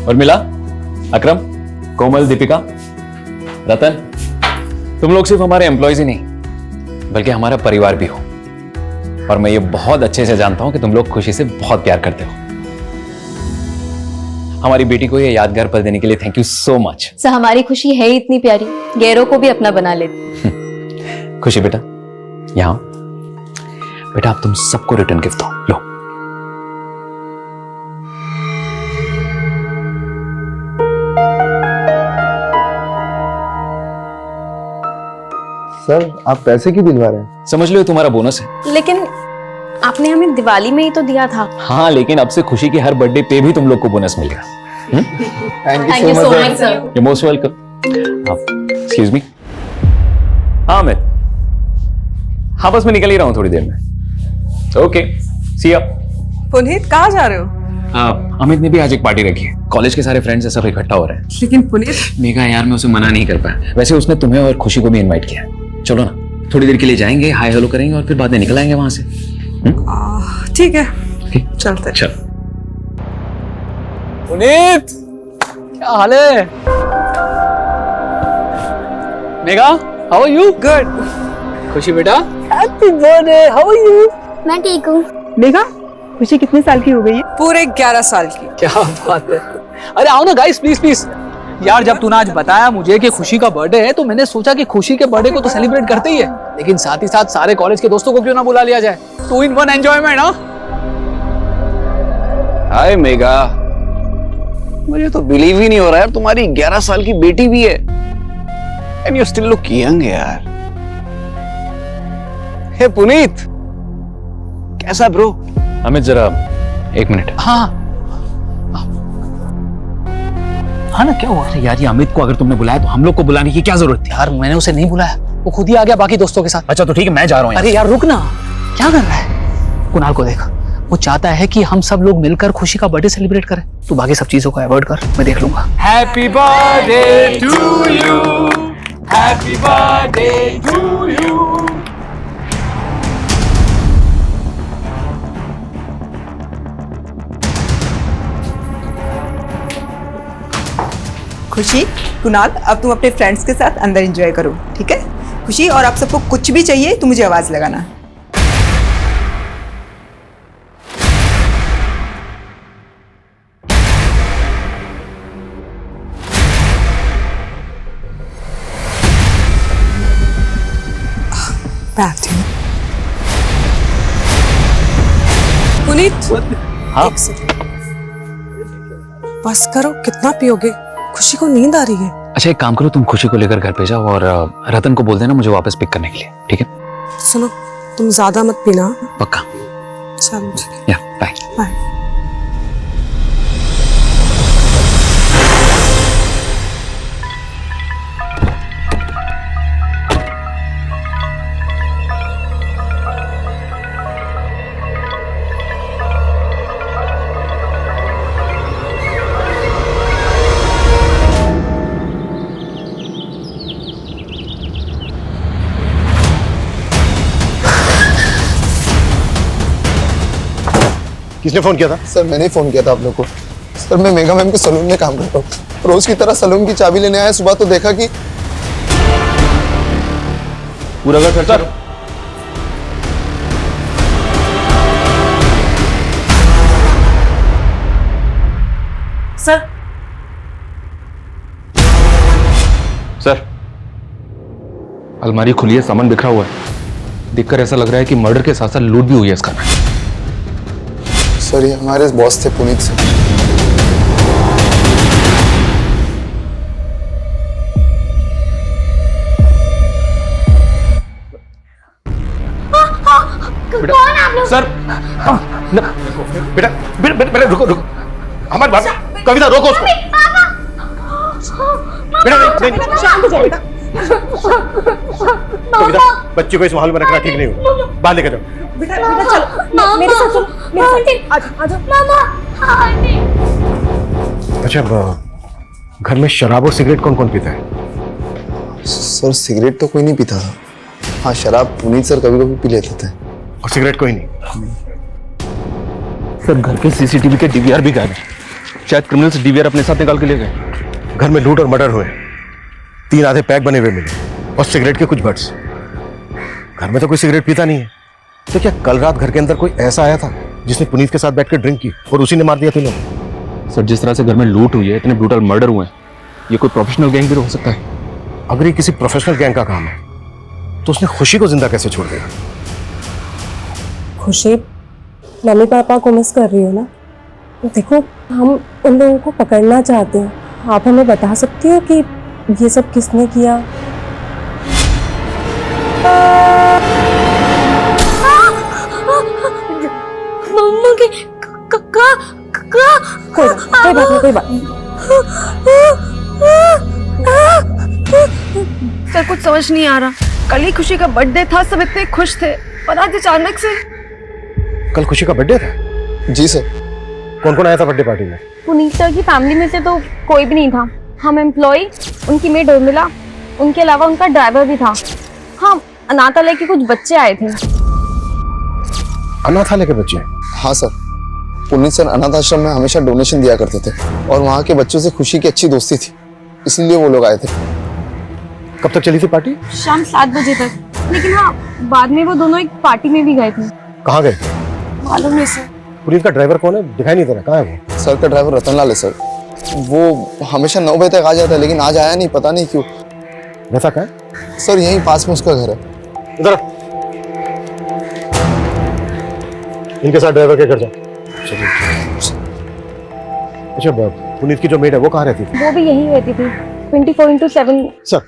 उर्मिला, अकरम, कोमल, दीपिका, रतन, तुम लोग सिर्फ हमारे एम्प्लॉयज ही नहीं बल्कि हमारा परिवार भी हो। और मैं ये बहुत अच्छे से जानता हूं कि तुम लोग खुशी से बहुत प्यार करते हो। हमारी बेटी को ये यादगार पल देने के लिए thank you so much. Sir हमारी खुशी है ही इतनी प्यारी, गैरों को भी अपना बना लेती। खुशी बेटा, यहां बेटा, आप तुम सबको रिटर्न गिफ्ट दो। लो। सर आप पैसे क्यों दिलवा रहे हैं? समझ लो ये तुम्हारा बोनस है। लेकिन आपने हमें दिवाली में ही तो दिया था। हाँ, लेकिन अब से खुशी की हर बर्थडे पे भी तुम लोग को बोनस मिलेगा। Thank you so much sir. You most welcome. Excuse me. हाँ अमित, हाँ बस मैं निकल ही रहा हूँ थोड़ी देर में। Okay, C you. पुनीत कहाँ जा रहे हो? अमित ने भी आज एक पार्टी रखी है। कॉलेज के सारे फ्रेंड्स सब इकट्ठा हो रहे हैं। लेकिन पुनीत, मेघा यार, मैं उसे मना नहीं कर पाया। वैसे उसने तुम्हें और खुशी को भी इनवाइट किया है। चलो ना, थोड़ी देर के लिए जाएंगे, हाय हेलो करेंगे और फिर बाद में निकल आएंगे वहां से। ठीक है, ठीक, चलते। चल। पुनीत, क्या हाल है? Megha, how are you? Good. Khushi बेटा, happy birthday, how are you? मैं ठीक हूँ। मेघा, खुशी कितने साल की हो गई है? पूरे 11 साल की। क्या बात है। अरे आओ ना गाइस, प्लीज प्लीज। यार जब तूने आज बताया मुझे कि खुशी का बर्थडे है तो मैंने सोचा कि खुशी के बर्थडे को तो सेलिब्रेट करते ही है, लेकिन साथ ही साथ सारे कॉलेज के दोस्तों को क्यों ना बुला लिया जाए। 2 in 1 एंजॉयमेंट। हाँ हाय मेघा, मुझे तो बिलीव ही नहीं हो रहा है तुम्हारी 11 साल की बेटी भी है। And you still look young यार। हे पुनीत, कैसा ब्रो? अमित जरा एक मिनट। हाँ हाँ ना, क्या हुआ? अरे यार, ये अमित को अगर तुमने बुलाया तो हम लोग को बुलाने की क्या जरूरत थी? यार मैंने उसे नहीं बुलाया, वो खुद ही आ गया बाकी दोस्तों के साथ। अच्छा तो ठीक है, मैं जा रहा हूँ। अरे यार रुक ना, क्या कर रहा है? कुणाल को देख, वो चाहता है कि हम सब लोग मिलकर खुशी का बर्थडे सेलिब्रेट करें। तू बाकी सब चीजों को अवॉइड कर, मैं देख लूंगा। Happy birthday to you, happy birthday to you. Khushi, Kunal, अब तुम अपने फ्रेंड्स के साथ अंदर एंजॉय करो, ठीक है? खुशी, और आप सबको कुछ भी चाहिए तो मुझे आवाज लगाना। पुनीत, हाँ? बस करो, कितना पियोगे? खुशी को नींद आ रही है। अच्छा एक काम करो, तुम खुशी को लेकर घर पे जाओ और रतन को बोल देना मुझे वापस पिक करने के लिए, ठीक है? सुनो, तुम ज्यादा मत पीना। पक्का? चलो ठीक है, या बाय। बाय। किसने फोन किया था? सर मैंने ही फोन किया था आप लोग को। सर मैं मेघा मैम के सलून में काम करता हूँ। रोज की तरह सलून की चाबी लेने आया, सुबह तो देखा कि पूरा घर खर्चा। सर सर, अलमारी खुली है, सामान बिखरा हुआ है। देखकर ऐसा लग रहा है कि मर्डर के साथ साथ लूट भी हुई है इसका। सर ये हमारे बॉस थे पुनीत सर। सर बेटा बेटा बेटा रुको रुको, हमारी बात, कविता रोको उसको। बेटा नहीं, शांत हो जाओ बेटा। कविता, बच्चे को इस माहौल में रखना ठीक नहीं होगा, बाहर लेकर जाओ। बेटा बेटा चलो, मेरे साथ चलो, मेरे साथ आ जाओ। मामा, अच्छा घर में शराब और सिगरेट कौन कौन पीता है? सर सिगरेट तो कोई नहीं पीता था। हाँ शराब पुनीत सर कभी कभी पी लेते थे। और सिगरेट कोई नहीं? सर घर के सीसीटीवी के डीवीआर भी गायब है। शायद क्रिमिनल्स डीवीआर अपने साथ निकाल के ले गए। घर में लूट और मर्डर हुए, 3 आधे पैक बने हुए मिले और सिगरेट के कुछ बट्स। घर में तो कोई सिगरेट पीता नहीं है, तो क्या कल रात घर के अंदर कोई ऐसा आया था जिसने पुनीत के साथ बैठकर ड्रिंक की और उसी ने मार दिया तीनों? सर जिस तरह से घर में लूट हुई है, इतने ब्रूटल मर्डर हुए हैं, ये कोई प्रोफेशनल गैंग भी तो हो सकता है। अगर ये किसी प्रोफेशनल गैंग का काम है तो उसने खुशी को जिंदा कैसे छोड़ दिया? खुशी, मम्मी पापा को मिस कर रही हो ना? देखो, हम उन लोगों को पकड़ना चाहते हैं। आप हमें बता सकती हो कि ये सब किसने किया? मम्मा के कोई बात नहीं, कोई बात नहीं। सर कुछ समझ नहीं आ रहा। कल ही खुशी का बर्थडे था, सब इतने खुश थे और आज अचानक से। कल खुशी का बर्थडे था? जी सर। कौन कौन आया था बर्थडे पार्टी में? पुनीत सर की फैमिली में से तो कोई भी नहीं था। हम एम्प्लॉय, उनकी मेड उर्मिला, उनके अलावा उनका ड्राइवर भी था। हाँ, अनाथालय के कुछ बच्चे आए थे। अनाथालय के बच्चे? हाँ सर, पुनीत सर अनाथ आश्रम में हमेशा डोनेशन दिया करते थे और वहाँ के बच्चों से खुशी की अच्छी दोस्ती थी, इसलिए वो लोग आए थे। कब तक चली थी पार्टी? शाम 7 बजे तक। लेकिन हाँ, बाद में वो दोनों एक पार्टी में भी गए थे। कहाँ गए? मालूम नहीं सर। पुनीत का ड्राइवर कौन है? दिखाई नहीं दे रहा, कहाँ है वो? सर का ड्राइवर रतनलाल है सर। वो हमेशा 9 बजे तक आ जाता है, लेकिन आज आया नहीं, पता नहीं क्यों। वैसा कहाँ है? सर यहीं पास में उसका घर है। इधर इनके साथ ड्राइवर के घर जाओ। अच्छा, पुनीत की जो मेड है वो कहाँ रहती थी? वो भी यहीं रहती थी, 24/7। सर,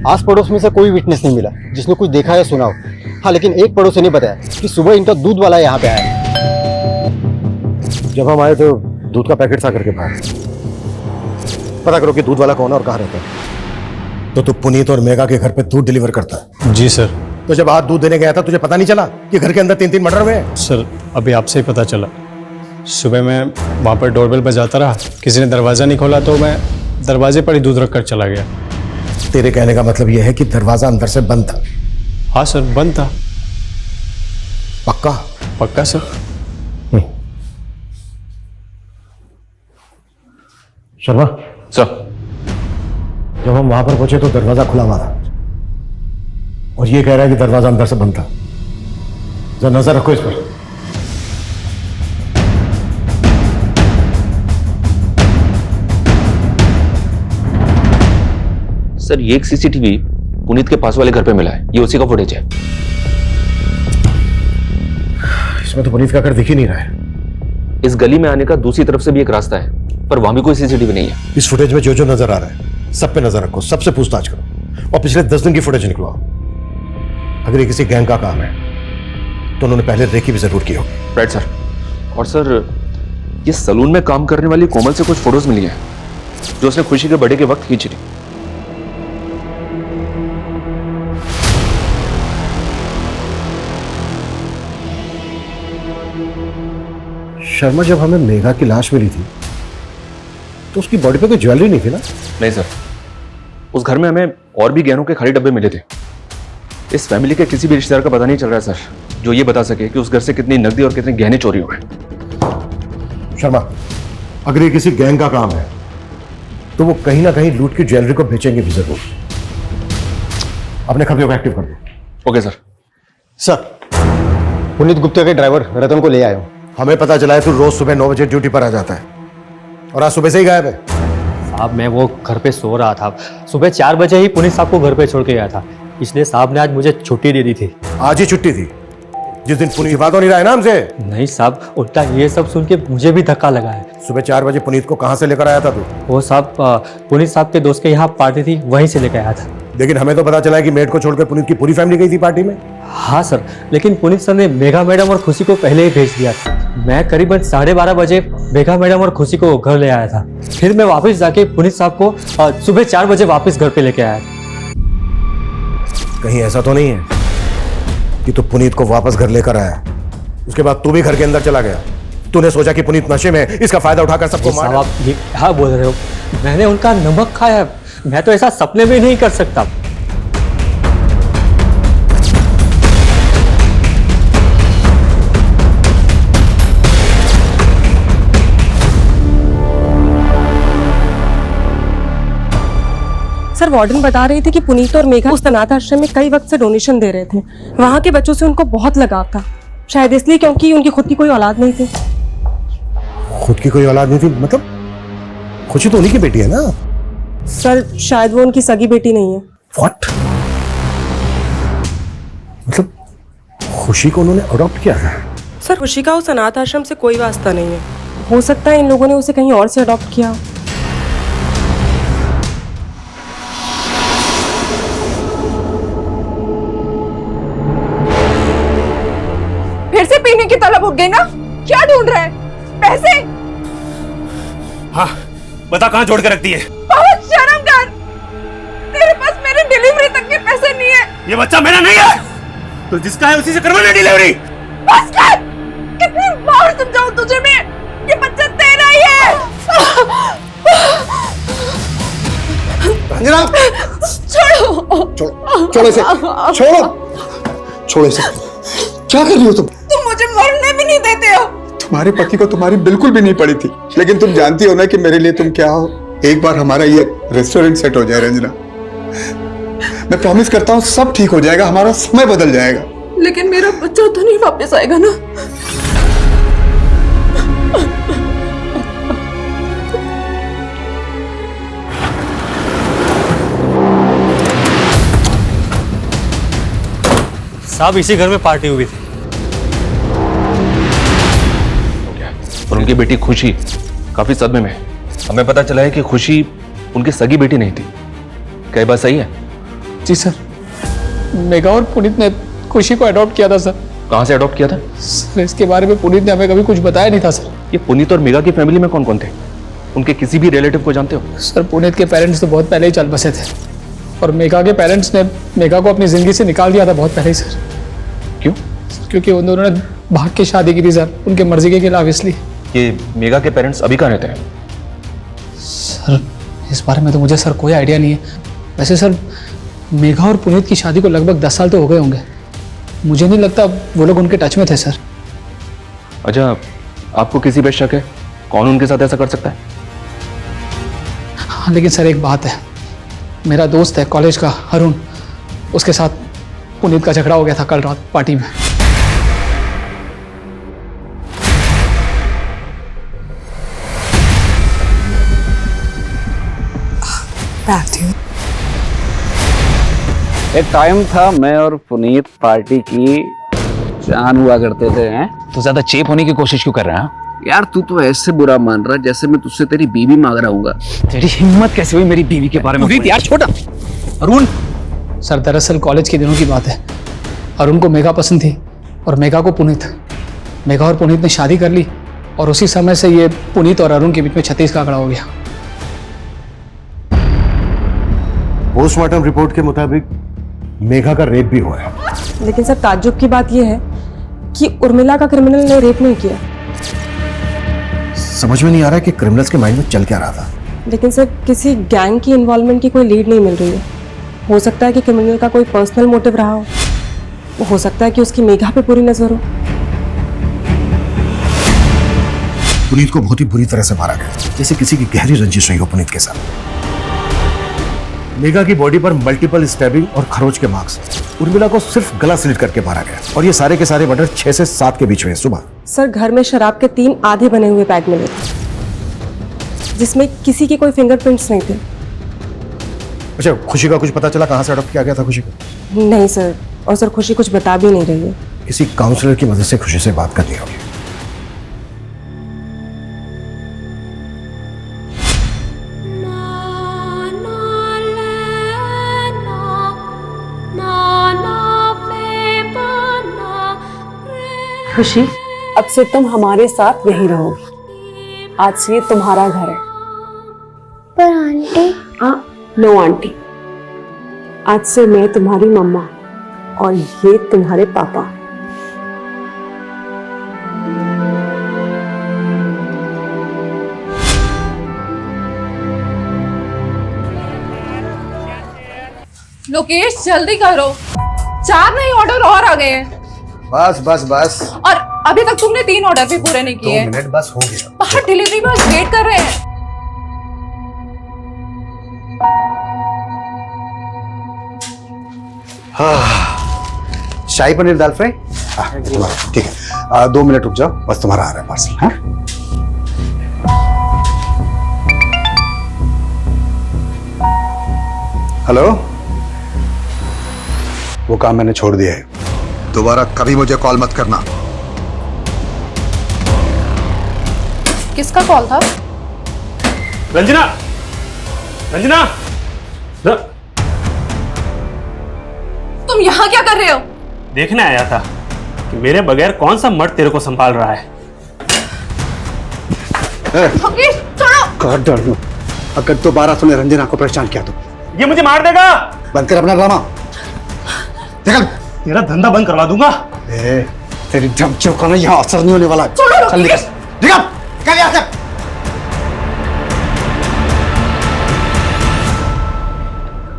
आस पड़ोस में से कोई विटनेस नहीं मिला जिसने कुछ देखा या सुना हो। हाँ, लेकिन एक पड़ोसी ने बताया कि सुबह इनका दूध वाला यहाँ पे आया। जब हम आए तो दूध का पैकेट था करके बाहर। पता करो कि दूध वाला कौन है और कहाँ रहता है। तो तू पुनीत और मेगा के घर पे दूध डिलीवर करता है? जी सर। तो जब आज दूध देने गया था तुझे पता नहीं चला कि घर के अंदर 3 मर्डर हुए हैं? सर अभी आपसे ही पता चला। सुबह मैं वहाँ पर डोरबेल बजाता रहा, किसी ने दरवाज़ा नहीं खोला तो मैं दरवाजे पर ही दूध रख कर चला गया। तेरे कहने का मतलब यह है कि दरवाजा अंदर से बंद था? हाँ सर, बंद था। पक्का? पक्का सर। शर्मा सर, जब हम वहां पर पहुंचे तो दरवाजा खुला हुआ था और ये कह रहा है कि दरवाजा अंदर से बंद था। जरा नजर रखो इस पर। सर ये एक सीसीटीवी पुनीत के पास वाले घर पे मिला है, ये उसी का फुटेज है। इसमें तो पुनीत का घर दिख ही नहीं रहा है। इस गली में आने का दूसरी तरफ से भी एक रास्ता है, पर वहां भी कोई सीसीटीवी नहीं है। इस फुटेज में जो जो नजर आ रहा है सब पे नजर रखो, सबसे पूछताछ करो और पिछले 10 दिन की फुटेज निकलवाओ। अगर ये किसी गैंग का काम है तो उन्होंने पहले रेकी भी जरूर की होगी। Right sir. और सर ये सलून में काम करने वाली कोमल से कुछ फोटोज मिली हैं जो उसने खुशी के बर्थडे के वक्त खींची थी। शर्मा, जब हमें मेघा की लाश मिली थी तो उसकी बॉडी पे कोई ज्वेलरी नहीं थी ना? नहीं सर, उस घर में हमें और भी गहनों के खाली डब्बे मिले थे। इस फैमिली के किसी भी रिश्तेदार का पता नहीं चल रहा है सर, जो ये बता सके कि उस घर से कितनी नकदी और कितने गहने चोरी हुए। शर्मा, अगर ये किसी गैंग का काम है तो वो कहीं ना कहीं लूट की ज्वेलरी को बेचेंगे भी जरूर। अपने खबरों को एक्टिव कर दो। Okay sir. Sir, Puneet Gupta के ड्राइवर रतन को ले आए हो। हमें पता चला है तू रोज सुबह 9 बजे ड्यूटी पर आ जाता है और आज सुबह से ही गायब है। साहब, मैं वो घर पे सो रहा था। सुबह 4 बजे ही पुनीत साहब को घर पे छोड़ के गया था, इसलिए साहब ने आज मुझे छुट्टी दे दी थी। आज ही छुट्टी थी जिस दिन पुनीत बात हो नहीं रहा है ना हमसे? नहीं साहब, उल्टा ये सब सुन के मुझे भी धक्का लगा है। सुबह 4 बजे पुनीत को कहां से लेकर आया था तू? वो साहब, पुनीत साहब के दोस्त के यहाँ पार्टी थी, वहीं से लेकर आया था। लेकिन हमें तो पता चला है कि मेड को छोड़कर पुनीत की पूरी फैमिली गई थी पार्टी में। हाँ सर, लेकिन पुनीत सर ने मेघा मैडम और खुशी को पहले ही भेज दिया था। मैं करीबन 12:30 बजे मेघा मैडम और खुशी को घर ले आया था। फिर मैं वापस जाके पुनीत साहब को सुबह 4 बजे वापस घर पे लेके आया था। कहीं ऐसा तो नहीं है कि तू पुनीत को वापस घर लेकर आया, उसके बाद तू भी घर के अंदर चला गया? तूने सोचा कि पुनीत नशे में, इसका फायदा उठाकर सबको मार? साहब, आप ये क्या बोल रहे हो? मैंने उनका नमक खाया, मैं तो ऐसा सपने में नहीं कर सकता। सर वार्डन बता रही थी कि पुनीत और मेघा उस अनाथ आश्रम में कई वक्त से डोनेशन दे रहे थे। वहाँ के बच्चों से उनको बहुत लगाव था, शायद इसलिए क्योंकि उनकी खुद की कोई औलाद नहीं थी। खुद की कोई औलाद नहीं थी मतलब? खुशी तो उन्हीं की बेटी है ना? सर शायद वो उनकी सगी बेटी नहीं है। व्हाट? मतलब खुशी को उन्होंने अडॉप्ट किया है? सर खुशी का उस अनाथ आश्रम से कोई वास्ता नहीं है, हो सकता है इन लोगों ने उसे कहीं और से अडॉप्ट किया हो। फिर से पीने की तलब उठ गई ना? क्या ढूंढ रहा है? पैसे? हाँ, बता कहाँ जोड़ के रख दिए? बहुत शर्म कर, तेरे पास मेरे डिलीवरी तक के पैसे नहीं है। ये बच्चा मेरा नहीं है, तो जिसका है उसी से करवा ले डिलीवरी। बस कर, कितनी बार समझाऊं तुझे मैं, ये बच्चा तेरा ही है। अंजना, छोड़ो, छोड़ो इसे, छोड़ो इसे। क्या कर रही हो तुम? तुम मुझे मरने भी नहीं देते हो। तुम्हारे पति को तुम्हारी बिल्कुल भी नहीं पड़ी थी, लेकिन तुम जानती हो ना कि मेरे लिए तुम क्या हो। एक बार हमारा ये रेस्टोरेंट सेट हो जाए रंजना, मैं प्रॉमिस करता हूँ सब ठीक हो जाएगा, हमारा समय बदल जाएगा। लेकिन मेरा बच्चा तो नहीं वापस आएगा ना? साहब इसी घर में पार्टी हुई थी और उनकी बेटी खुशी काफी सदमे में। हमें पता चला है कि खुशी उनकी सगी बेटी नहीं थी। क्या ये बात सही है? जी सर, मेघा और पुनीत ने खुशी को अडॉप्ट किया था सर। कहाँ से अडॉप्ट किया था? सर इसके बारे में पुनीत ने हमें कभी कुछ बताया नहीं था सर। ये पुनीत और मेघा की फैमिली में कौन कौन थे? उनके किसी भी रिलेटिव को जानते हो? सर पुनीत के पेरेंट्स तो बहुत पहले ही चल बसे थे और मेघा के पेरेंट्स ने मेघा को अपनी जिंदगी से निकाल दिया था बहुत पहले ही सर। क्यों? क्योंकि उन दोनों ने भाग के शादी की थी सर, उनके मर्जी के खिलाफ। इसलिए ये मेघा के पेरेंट्स अभी कहाँ रहते हैं? सर इस बारे में तो मुझे सर कोई आइडिया नहीं है। वैसे सर मेघा और पुनीत की शादी को लगभग 10 साल तो हो गए होंगे। मुझे नहीं लगता वो लोग उनके टच में थे सर। अच्छा, आपको किसी पे शक है? कौन उनके साथ ऐसा कर सकता है? हाँ लेकिन सर एक बात है, मेरा दोस्त है कॉलेज का अरुण, उसके साथ पुनीत का झगड़ा हो गया था कल रात पार्टी में। एक टाइम था मैं और पुनीत पार्टी की जान हुआ करते थे। हैं तो ज्यादा चेप होने की कोशिश क्यों कर रहा है? यार तू तो ऐसे बुरा मान रहा है जैसे मैं तुझसे तेरी बीवी मांग रहा हूँ। तेरी हिम्मत कैसे हुई मेरी बीवी के बारे में? यार छोटा अरुण। सर दरअसल कॉलेज के दिनों की बात है, अरुण को मेघा पसंद थी और मेघा को पुनीत। मेघा और पुनीत ने शादी कर ली और उसी समय से ये पुनीत और अरुण के बीच में 36 का आंकड़ा हो गया। पोस्टमार्टम रिपोर्ट के मुताबिक मेघा का रेप भी हुआ है। लेकिन सर ताज्जुब की बात यह है कि उर्मिला का क्रिमिनल ने रेप नहीं किया। समझ में नहीं आ रहा है कि क्रिमिनल्स के माइंड में चल क्या रहा था। लेकिन सर किसी गैंग की इन्वॉल्वमेंट की कोई लीड नहीं मिल रही है। हो सकता है कि क्रिमिनल का कोई पर्सनल मोटिव रहा हो सकता है कि उसकी मेघा पे पूरी नजर हो। पुनीत को बहुत ही बुरी तरह से मारा गया, जैसे किसी की गहरी रंजिश हुई हो पुनीत के साथ। मेघा की बॉडी पर मल्टीपल स्टैबिंग और खरोच के मार्क्स। उर्मिला को सिर्फ गला स्लिट करके मारा गया और ये सारे के सारे मर्डर 6 से 7 के बीच हुए सुबह। सर घर में शराब के 3 आधे बने हुए पैक मिले थे जिसमें किसी की कोई फिंगरप्रिंट्स नहीं थे। अच्छा, खुशी का कुछ पता चला कहाँ से अडॉप्ट किया गया था खुशी को? नहीं सर, और सर खुशी कुछ बता भी नहीं रही है। किसी काउंसलर की मदद से खुशी से बात करनी होगी। खुशी, अब से तुम हमारे साथ यहीं रहोगी। आज से ये तुम्हारा घर है। पर आंटी। नो आंटी, आज से मैं तुम्हारी मम्मा और ये तुम्हारे पापा। लोकेश जल्दी करो, 4 नए ऑर्डर और आ गए हैं। बस बस बस। और अभी तक तुमने 3 ऑर्डर भी पूरे नहीं किए। 2 मिनट बस हो गया। बाहर डिलीवरी बॉय वेट कर रहे हैं। शाही पनीर दाल फ्राई। ठीक है, 2 मिनट रुक जाओ, बस तुम्हारा आ रहा है पार्सल। हाँ, हेलो, वो काम मैंने छोड़ दिया है। दोबारा कभी मुझे कॉल मत करना। किसका कॉल था? रंजना, रंजना, तुम यहाँ क्या कर रहे हो? देखने आया था कि मेरे बगैर कौन सा मर्द तेरे को संभाल रहा है। काट डालूं अगर दोबारा तूने रंजना को परेशान किया तो। ये मुझे मार देगा। बंद कर अपना ड्रामा, निकल। तेरा धंधा बंद करवा दूंगा। तेरी धमकियों का ना यहाँ असर नहीं होने वाला। चल निकल, निकल, निकल यहाँ से।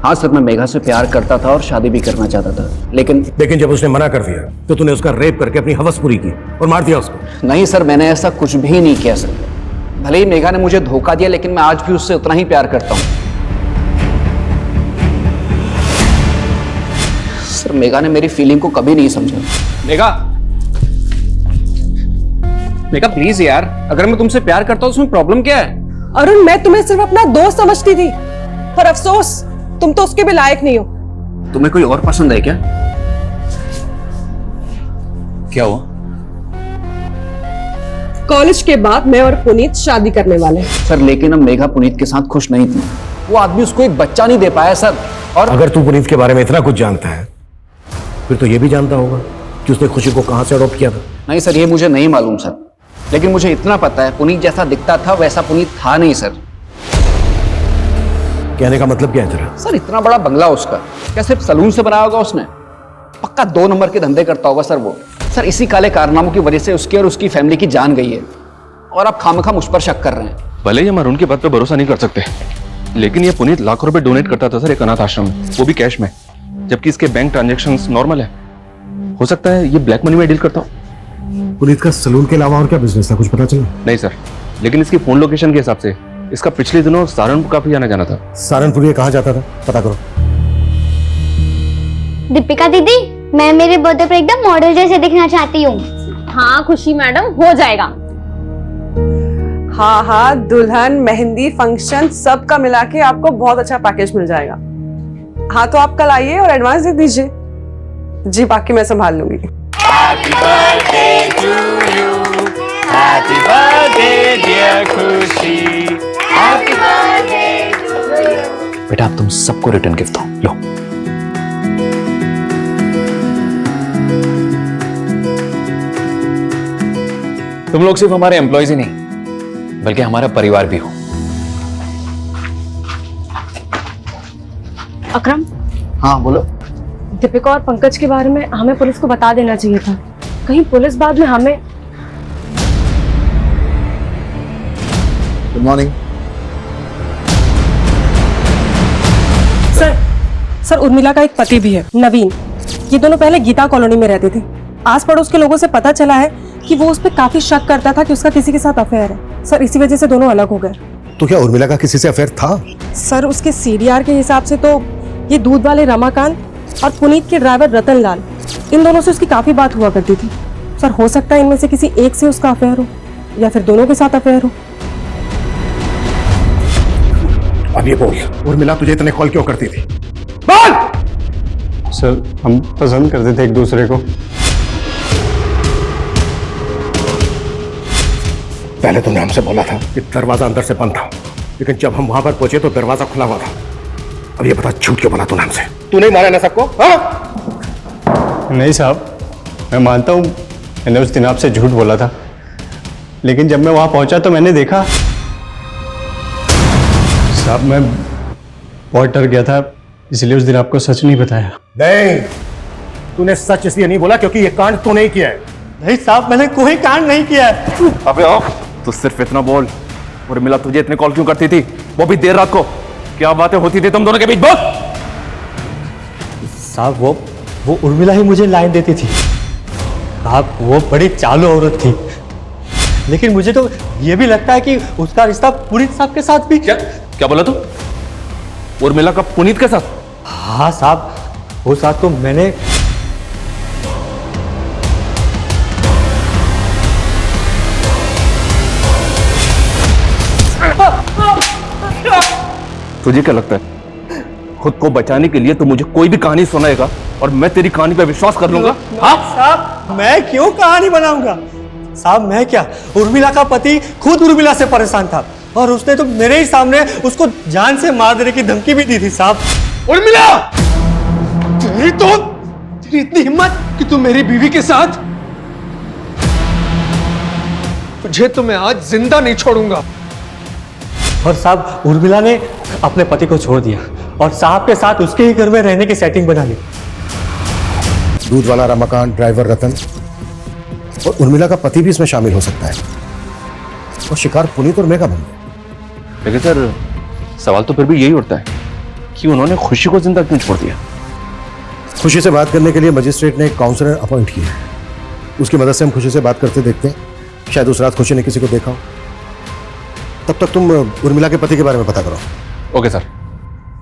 हाँ सर, मैं मेघा से प्यार करता था और शादी भी करना चाहता था, लेकिन जब उसने मना कर दिया तो तूने उसका रेप करके अपनी हवस पूरी की और मार दिया उसको। नहीं सर, मैंने ऐसा कुछ भी नहीं किया सर। भले ही मेघा ने मुझे धोखा दिया, लेकिन मैं आज भी उससे उतना ही प्यार करता हूँ। सर, मेघा ने मेरी फीलिंग को कभी नहीं समझा। मेघा, मेघा प्लीज यार, अगर मैं तुमसे प्यार करता हूँ उसमें प्रॉब्लम क्या है? अरुण, मैं तुम्हें सिर्फ अपना दोस्त समझती थी, पर अफसोस तुम तो उसके भी लायक नहीं हो। तुम्हें कोई और पसंद है क्या? क्या हुआ? कॉलेज के बाद मैं और पुनीत शादी करने वाले हैं। सर, लेकिन अब मेघा पुनीत के साथ खुश नहीं थी। वो आदमी उसको एक बच्चा नहीं दे पाया सर। और अगर तू पुनीत के बारे में इतना कुछ जानता है फिर तो ये भी जानता होगा कि उसने खुशी को कहां से अडॉप्ट किया था। नहीं सर, ये मुझे नहीं मालूम सर, लेकिन मुझे इतना पता है पुनीत जैसा दिखता था वैसा पुनीत था नहीं सर। कहने का मतलब क्या है तेरा? सर, इतना बड़ा बंगला उसका, क्या सिर्फ सलून से बनाया होगा उसने? पक्का 2 नंबर के धंधे करता होगा सर वो। सर, इसी काले कारनामों की वजह से उसकी और उसकी फैमिली की जान गई है, और आप खामखा मुझ पर शक कर रहे हैं। भले ही हम अरुण की बात पे भरोसा नहीं कर सकते, लेकिन ये पुनीत लाखों रुपए डोनेट करता था सर एक अनाथ आश्रम में, वो भी कैश में, जबकि इसके बैंक ट्रांजैक्शंस नॉर्मल है। हो सकता है ये ब्लैक मनी में डील करता हो। पुनीत का सलून के अलावा और क्या बिजनेस था, कुछ पता चला? नहीं सर, लेकिन इसकी फोन लोकेशन के हिसाब से इसका पिछले दिनों सहारनपुर काफी आना जाना था। सहारनपुर ये कहाँ जाता था, पता करो। दीपिका दीदी, मैं मेरे बर्थडे पर एकदम मॉडल जैसे दिखना चाहती हूँ। हाँ खुशी मैडम, हो जाएगा। हाँ हाँ, दुल्हन, मेहंदी, फंक्शन सब का मिला के आपको बहुत अच्छा पैकेज मिल जाएगा। हाँ तो आप कल आइए और एडवांस दे दीजिए जी, बाकी मैं संभाल लूंगी। Happy birthday to you, happy birthday dear खुशी, happy birthday to you। बेटा, अब तुम सबको रिटर्न गिफ्ट दो, लो। तुम लोग सिर्फ हमारे एम्प्लॉयज ही नहीं बल्कि हमारा परिवार भी हो। अकरम, हाँ बोलो। दीपिका और पंकज के बारे में हमें पुलिस को बता देना चाहिए था, कहीं पुलिस बाद में हमें। गुड मॉर्निंग सर, उर्मिला का एक पति भी है, नवीन। ये दोनों पहले गीता कॉलोनी में रहते थे। आस पड़ोस के लोगों से पता चला है कि वो उस पर काफी शक करता था कि उसका किसी के साथ अफेयर है। सर, इसी वजह से दोनों अलग हो गए। तो क्या उर्मिला का किसी से अफेयर था? सर, उसके सीडीआर के हिसाब से तो ये दूध वाले रमाकांत और पुनीत के ड्राइवर रतन लाल, इन दोनों से उसकी काफी बात हुआ करती थी। सर, हो सकता है इनमें से किसी एक से उसका अफेयर हो या फिर दोनों के साथ अफेयर हो। अब ये बोल, उर्मिला तुझे इतने कॉल क्यों करती थी? सर, हम पसंद करते थे एक दूसरे को। पहले तुमने हमसे बोला था कि दरवाजा अंदर से बंद था, लेकिन जब हम वहां पर पहुंचे तो दरवाजा खुला हुआ था। अब ये बता, झूठ क्यों बोला तूने हमसे? तू नहीं मारा ना सबको? नहीं साहब, मैं मानता हूँ मैंने उस दिन आपसे झूठ बोला था, लेकिन जब मैं वहां पहुंचा तो मैंने देखा। साहब, मैं बहुत डर गया था, इसलिए उस दिन आपको सच नहीं बताया। नहीं, तूने सच इसलिए नहीं बोला क्योंकि ये कांड तूने ही किया है। नहीं साहब, मैंने कोई कांड नहीं किया है। अबे आओ, तू सिर्फ इतना बोल, उर्मिला तुझे इतने कॉल क्यों करती थी, वो भी देर रात को? क्या बातें होती थी तुम दोनों के बीच? बोल। साहब, वो उर्मिला ही मुझे लाइन देती थी। साहब, वो बड़ी चालू औरत थी, लेकिन मुझे तो ये भी लगता है कि उसका रिश्ता पुनीत साहब के साथ भी। क्या बोला तू? उर्मिला का पुनीत के साथ? हाँ साहब, उस रात को मैंने तुझे क्या लगता है खुद को बचाने के लिए तो मुझे कोई भी कहानी सुनाएगा और मैं तेरी कहानी पे विश्वास कर लूंगा? हाँ साहब, मैं क्यों कहानी बनाऊंगा? साहब मैं क्या, उर्मिला का पति खुद उर्मिला से परेशान था और उसने तो मेरे ही सामने उसको जान से मार देने की धमकी भी दी थी साहब। उर्मिला, तेरी इतनी हिम्मत कि तू मेरी बीवी के साथ? तुझे तो मैं आज जिंदा नहीं छोड़ूंगा। और साहब उर्मिला ने अपने पति को छोड़ दिया और साहब के साथ उसके ही घर में रहने की सेटिंग बना ली। दूध वाला रमाकांत, ड्राइवर रतन और उर्मिला का पति भी इसमें शामिल हो सकता है और शिकार पुनीत और मेघा बन गए। लेकिन सर सवाल तो फिर भी यही उठता है कि उन्होंने खुशी को जिंदा क्यों छोड़ दिया? खुशी से बात करने के लिए मजिस्ट्रेट ने एक काउंसलर अपॉइंट किया। उसकी मदद से हम खुशी से बात करते देखते हैं। शायद उस रात खुशी ने किसी को देखा हो। तब तक तुम उर्मिला के पति के बारे में पता करो। Okay sir.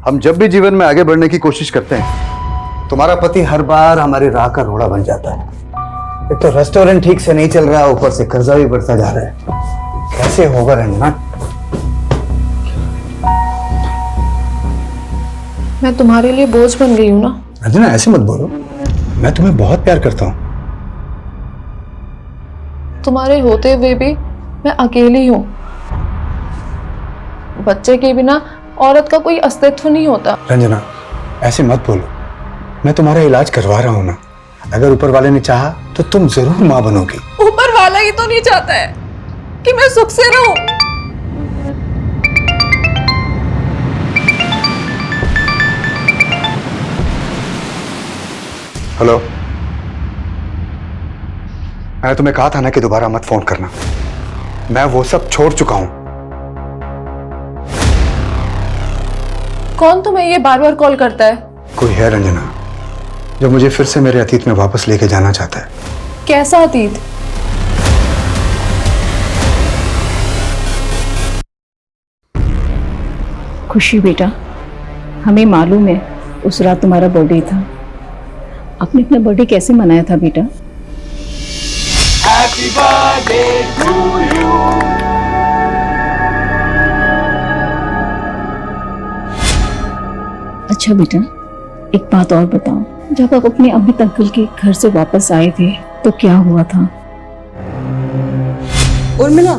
हम जब भी जीवन में आगे बढ़ने की कोशिश करते हैं, तुम्हारा पति हर बार हमारी राह का रोड़ा बन जाता है। एक तो रेस्टोरेंट ठीक से नहीं चल रहा, ऊपर से कर्जा भी बढ़ता जा रहा है। कैसे होगा रंजना? मैं तुम्हारे लिए बोझ बन गई हूँ ना? रंजना ऐसे मत बोलो, मैं तुम्हें बहुत प्यार करता हूँ। तुम्हारे होते हुए भी मैं अकेली हूँ। बच्चे के बिना औरत का कोई अस्तित्व नहीं होता। रंजना ऐसे मत बोलो, मैं तुम्हारा इलाज करवा रहा हूँ ना। अगर ऊपर वाले ने चाहा तो तुम जरूर माँ बनोगी। ऊपर वाला ही तो नहीं चाहता है कि मैं सुख से रहूं। हेलो, मैंने तुम्हें कहा था ना कि दोबारा मत फोन करना। मैं वो सब छोड़ चुका हूं। कौन तुम्हें ये बार बार कॉल करता है? कोई है रंजना जो मुझे फिर से मेरे अतीत में वापस लेके जाना चाहता है। कैसा अतीत? खुशी बेटा, हमें मालूम है उस रात तुम्हारा बर्थडे था। आपने अपना बर्थडे कैसे मनाया था बेटा? Happy birthday to you. अच्छा बेटा, एक बात और बताओ, जब आप अपने अमित अंकल के घर से वापस आए थे तो क्या हुआ था? उर्मिला,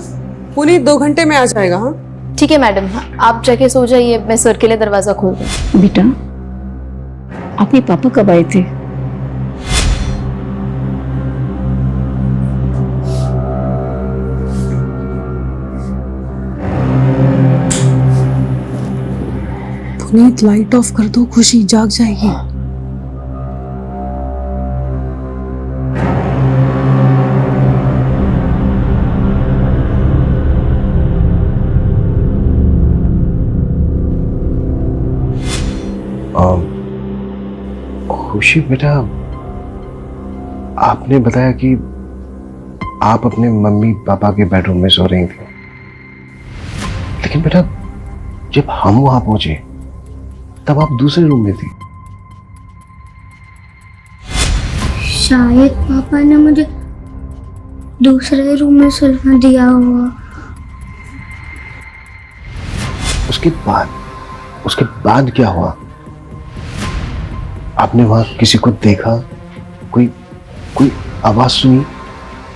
पुनीत 2 घंटे में आ जाएगा। हाँ ठीक है मैडम, आप जाके सो जाइए, मैं सर के लिए दरवाजा खोल दूँ। बेटा, आपके पापा कब आए थे? पुनीत लाइट ऑफ कर दो, खुशी जाग जाएगी। खुशी बेटा, आपने बताया कि आप अपने मम्मी पापा के बेडरूम में सो रही थी, लेकिन बेटा जब हम वहां पहुंचे तब आप दूसरे रूम में थी। शायद पापा ने मुझे दूसरे रूम में सुलवा दिया हुआ। उसके बाद क्या हुआ? आपने वहां किसी को देखा? कोई आवाज सुनी?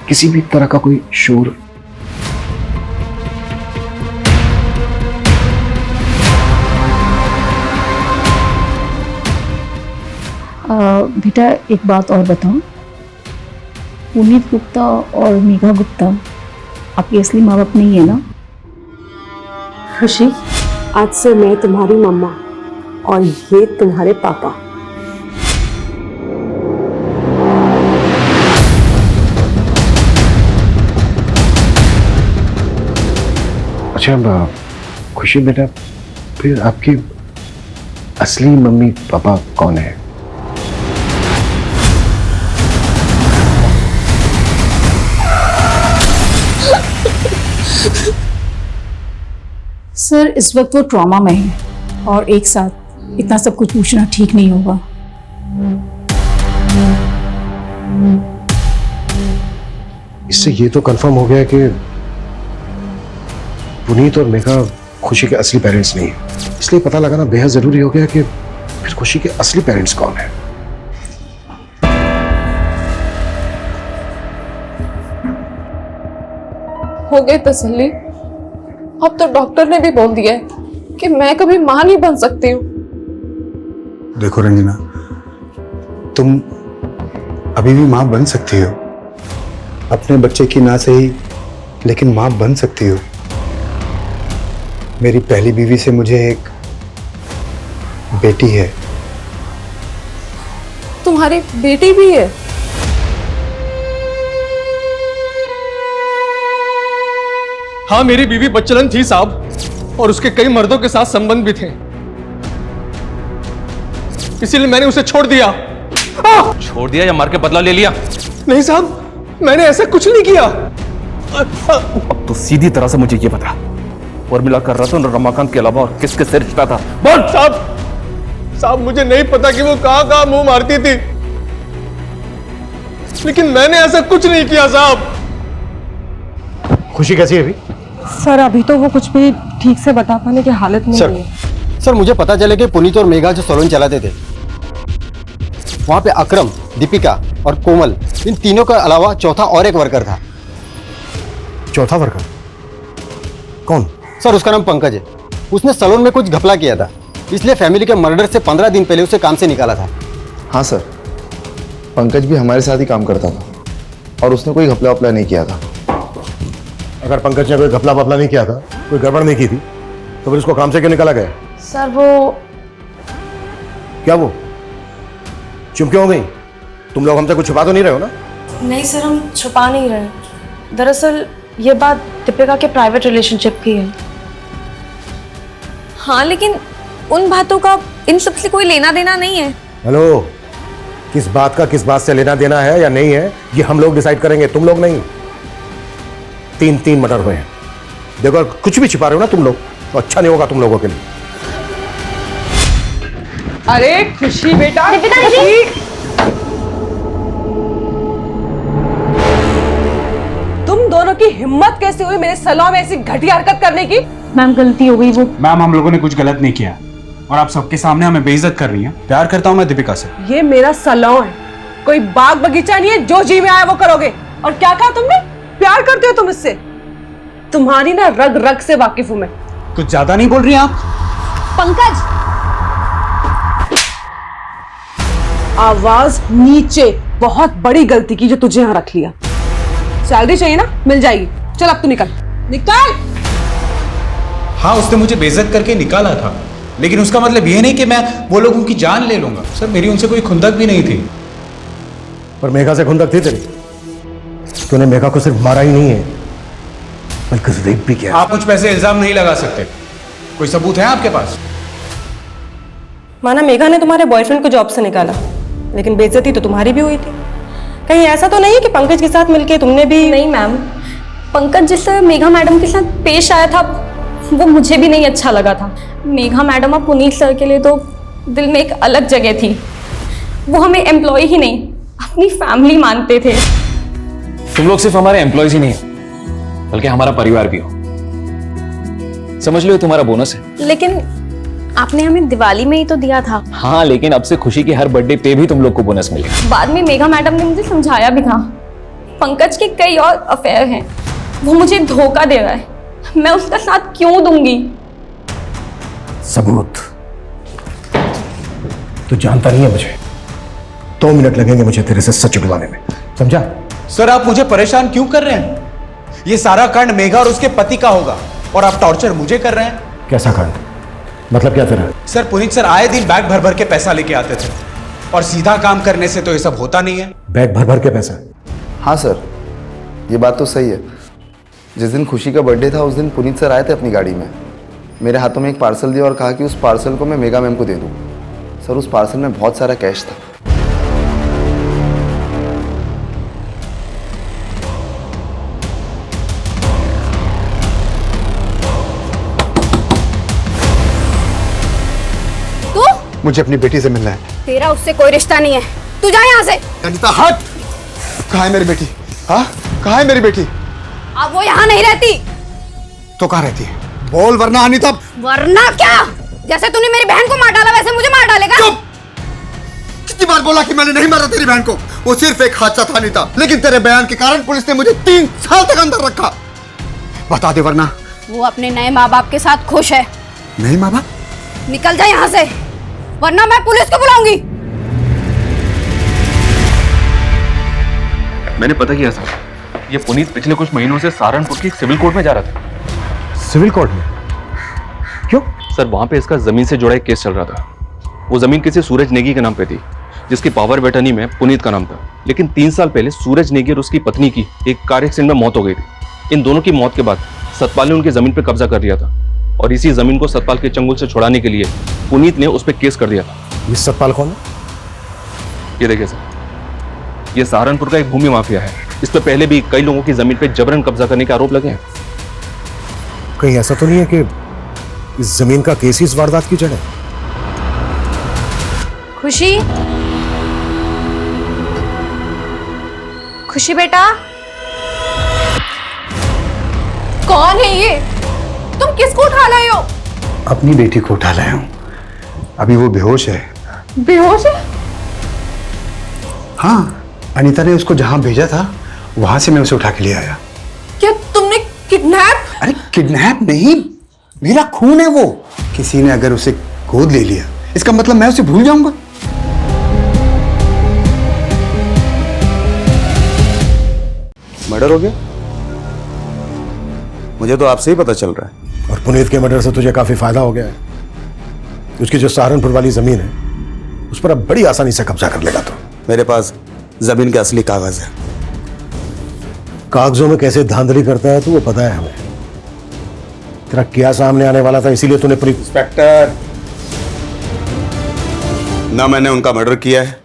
किसी भी तरह का कोई शोर? बेटा एक बात और बताओ, पुनीत गुप्ता और मेघा गुप्ता आपके असली माँ बाप नहीं है ना? खुशी, आज से मैं तुम्हारी मम्मा और ये तुम्हारे पापा। अच्छा खुशी बेटा, फिर आपकी असली मम्मी पापा कौन है? सर इस वक्त वो ट्रॉमा में है और एक साथ इतना सब कुछ पूछना ठीक नहीं होगा। इससे ये तो कंफर्म हो गया कि पुनीत और मेघा खुशी के असली पेरेंट्स नहीं है। इसलिए पता लगाना बेहद जरूरी हो गया कि फिर खुशी के असली पेरेंट्स कौन है। हो गई तसल्ली। अब तो डॉक्टर ने भी बोल दिया है कि मैं कभी मां नहीं बन सकती हूँ। देखो रंजना, तुम अभी भी मां बन सकती हो। अपने बच्चे की ना सही, लेकिन मां बन सकती हो। मेरी पहली बीवी से मुझे एक बेटी है। तुम्हारी बेटी भी है? हाँ, मेरी बीवी बच्चलन थी साहब, और उसके कई मर्दों के साथ संबंध भी थे, इसीलिए मैंने उसे छोड़ दिया। छोड़ दिया या मार के बदला ले लिया? नहीं साहब, मैंने ऐसा कुछ नहीं किया। अब तो सीधी तरह से मुझे ये बता, उर्मिला का रतन और रमाकांत के अलावा और किसके से रिश्ता था? बोल। साहब मुझे नहीं पता कि वो कहां मुंह मारती थी, लेकिन मैंने ऐसा कुछ नहीं किया साहब। खुशी कैसी है अभी? सर अभी तो वो कुछ भी ठीक से बता पाने की हालत में नहीं है। सर मुझे पता चले कि पुनीत और मेघा जो सैलून चलाते थे, वहां पे अकरम, दीपिका और कोमल, इन तीनों के अलावा चौथा और एक वर्कर था। चौथा वर्कर कौन? सर उसका नाम पंकज है। उसने सैलून में कुछ घपला किया था, इसलिए फैमिली के मर्डर से 15 दिन पहले उसे काम से निकाला था। हाँ सर, पंकज भी हमारे साथ ही काम करता था और उसने कोई घपला वपला नहीं किया था। अगर पंकज ने कोई घपला वपला नहीं किया था, कोई गड़बड़ नहीं की थी, तो फिर उसको काम से क्यों निकाला गया? सर वो क्या वो चुप क्यों हो गई? तुम लोग हमसे कुछ छुपा तो नहीं रहे हो ना? नहीं सर, हम छुपा नहीं रहे। दरअसल ये बात दीपिका के प्राइवेट रिलेशनशिप की है। हाँ, लेकिन उन बातों का इन सब से कोई लेना देना नहीं है। हेलो, किस बात का किस बात से लेना देना है या नहीं है, ये हम लोग डिसाइड करेंगे, तुम लोग नहीं। 3 मर्डर हुए हैं। देखो, अगर कुछ भी छिपा रहे हो ना तुम लोग, तो अच्छा नहीं होगा तुम लोगों के लिए। अरे खुशी बेटा, दीपिका दीदी। तुम दोनों की हिम्मत कैसे हुई मेरे सैलून में ऐसी घटिया हरकत करने की? मैम गलती हो गई। वो मैम, हम लोगों ने कुछ गलत नहीं किया और आप सबके सामने हमें बेइज्जत कर रही हैं। प्यार करता हूं मैं दीपिका से। ये मेरा सैलून है, कोई बाग बगीचा नहीं है जो जी में आया वो करोगे। और क्या कहा तुमने? प्यार करते हो तुम इससे? तुम्हारी ना रग रग से वाकिफ हूं मैं। कुछ ज्यादा नहीं बोल रही आप? पंकज, आवाज नीचे। बहुत बड़ी गलती की जो तुझे यहां रख लिया। सैलरी चाहिए ना, मिल जाएगी। चल अब तू निकल निकल। हाँ, उसने मुझे बेइज्जत करके निकाला था, लेकिन उसका मतलब ये नहीं कि मैं वो लोगों की जान ले लूंगा। सर मेरी उनसे कोई खुंदक भी नहीं थी। पर मेघा से खुंदक थी तेरी? तूने मेघा को सिर्फ मारा ही नहीं है, बल्कि रेप भी किया। आप मुझ पे ऐसे इल्जाम नहीं लगा सकते। कोई सबूत है आपके पास? माना मेघा ने तुम्हारे बॉयफ्रेंड को जॉब से निकाला, लेकिन बेइज्जती तो तुम्हारी भी हुई थी। कहीं ऐसा तो नहीं है कि पंकज के साथ मिलके तुमने भी? नहीं मैम, पंकज जिस तरह मेघा मैडम के साथ पेश आया था वो मुझे भी नहीं अच्छा लगा था। मेघा मैडम और पुनीत सर के लिए तो दिल में एक अलग जगह थी। वो हमें एम्प्लॉय ही नहीं, अपनी फैमिली मानते थे। तुम लोग सिर्फ हमारे एम्प्लॉयज ही नहीं हो, बल्कि हमारा परिवार भी हो। समझ लो ये तुम्हारा बोनस है। लेकिन आपने हमें दिवाली में ही तो दिया था। हाँ, लेकिन अब से खुशी की हर बर्थडे पे भी तुम लोग को बोनस मिलेगा। बाद में मेघा मैडम ने मुझे समझाया भी था, पंकज के कई और अफेयर हैं, वो मुझे धोखा दे रहा है, मैं उसका साथ क्यों दूंगी? सबूत? तू जानता नहीं है मुझे। 2 मिनट लगेंगे मुझे तेरे से सच उगलवाने में, समझा? सर आप मुझे परेशान क्यों कर रहे हैं? ये सारा कांड मेघा और उसके पति का होगा और आप टॉर्चर मुझे कर रहे हैं। कैसा कांड? मतलब क्या तेरा? सर पुनीत सर आए दिन बैग भर भर के पैसा लेके आते थे और सीधा काम करने से तो ये सब होता नहीं है। बैग भर भर के पैसा? हाँ सर, ये बात तो सही है। जिस दिन खुशी का बर्थडे था उस दिन पुनीत सर आए थे अपनी गाड़ी में, मेरे हाथों में एक पार्सल दिया और कहा कि उस पार्सल को मैं मेघा मैम को दे दूँ। सर उस पार्सल में बहुत सारा कैश था। मुझे अपनी बेटी से मिलना है। तेरा उससे कोई रिश्ता नहीं है, तू जा यहाँ से। अनीता हट। कहाँ है मेरी बेटी? हाँ, कहाँ है मेरी बेटी? अब वो यहाँ नहीं रहती। तो कहाँ रहती है? बोल वरना अनीता। वरना क्या? जैसे तूने मेरी बहन को मार डाला वैसे मुझे मार डालेगा। चुप! कितनी बार बोला कि मैंने नहीं मारा तेरी बहन को? वो सिर्फ एक हादसा था अनीता, लेकिन तेरे बयान के कारण पुलिस ने मुझे 3 साल तक अंदर रखा। बता दे वरना। वो अपने नए माँ बाप के साथ खुश है। नहीं माँ बाप? निकल जा यहाँ से, वरना मैं पुलिस को बुलाऊंगी। मैंने पता किया सर, ये पुनीत पिछले कुछ महीनों से सहारनपुर की सिविल कोर्ट में जा रहा था। सिविल कोर्ट में? क्यों? सर वहां पे इसका जमीन से जुड़ा एक केस चल रहा था। वो जमीन किसी सूरज नेगी के नाम पे थी, जिसकी पावर ऑफ अटर्नी में पुनीत का नाम था। लेकिन 3 साल पहले सूरज नेगी और उसकी पत्नी की एक कार एक्सीडेंट में मौत हो गई थी। इन दोनों की मौत के बाद सतपाल ने उनकी जमीन पर कब्जा कर लिया था, और इसी जमीन को सतपाल के चंगुल से छुड़ाने के लिए पुनीत ने उस पर केस कर दिया था। ये सतपाल कौन है? ये देखिए सर, ये सहारनपुर का एक भूमि माफिया है। इस पे पहले भी कई लोगों की जमीन पे जबरन कब्जा करने के आरोप लगे हैं। कहीं ऐसा तो नहीं है कि इस जमीन का केस ही इस वारदात की जड़ है? खुशी, खुशी बेटा। कौन है ये? तुम किसको उठा लाए हो? अपनी बेटी को उठा लाया हूँ। अभी वो बेहोश है। बेहोश है? हाँ, अनीता ने उसको जहां भेजा था वहां से मैं उसे उठा के ले आया। क्या तुमने किडनैप? अरे किडनैप नहीं, मेरा खून है वो। किसी ने अगर उसे गोद ले लिया इसका मतलब मैं उसे भूल जाऊंगा? मर्डर हो गया? मुझे तो आपसे ही पता चल रहा है। और पुनीत के मर्डर से तुझे काफी फायदा हो गया है। उसकी जो सहारनपुर वाली जमीन है उस पर अब बड़ी आसानी से कब्जा कर लेगा। तो मेरे पास जमीन के असली कागज है। कागजों में कैसे धांधली करता है तो वो पता है हमें। तेरा क्या सामने आने वाला था, इसीलिए तूने पुनीत। इंस्पेक्टर, ना मैंने उनका मर्डर किया है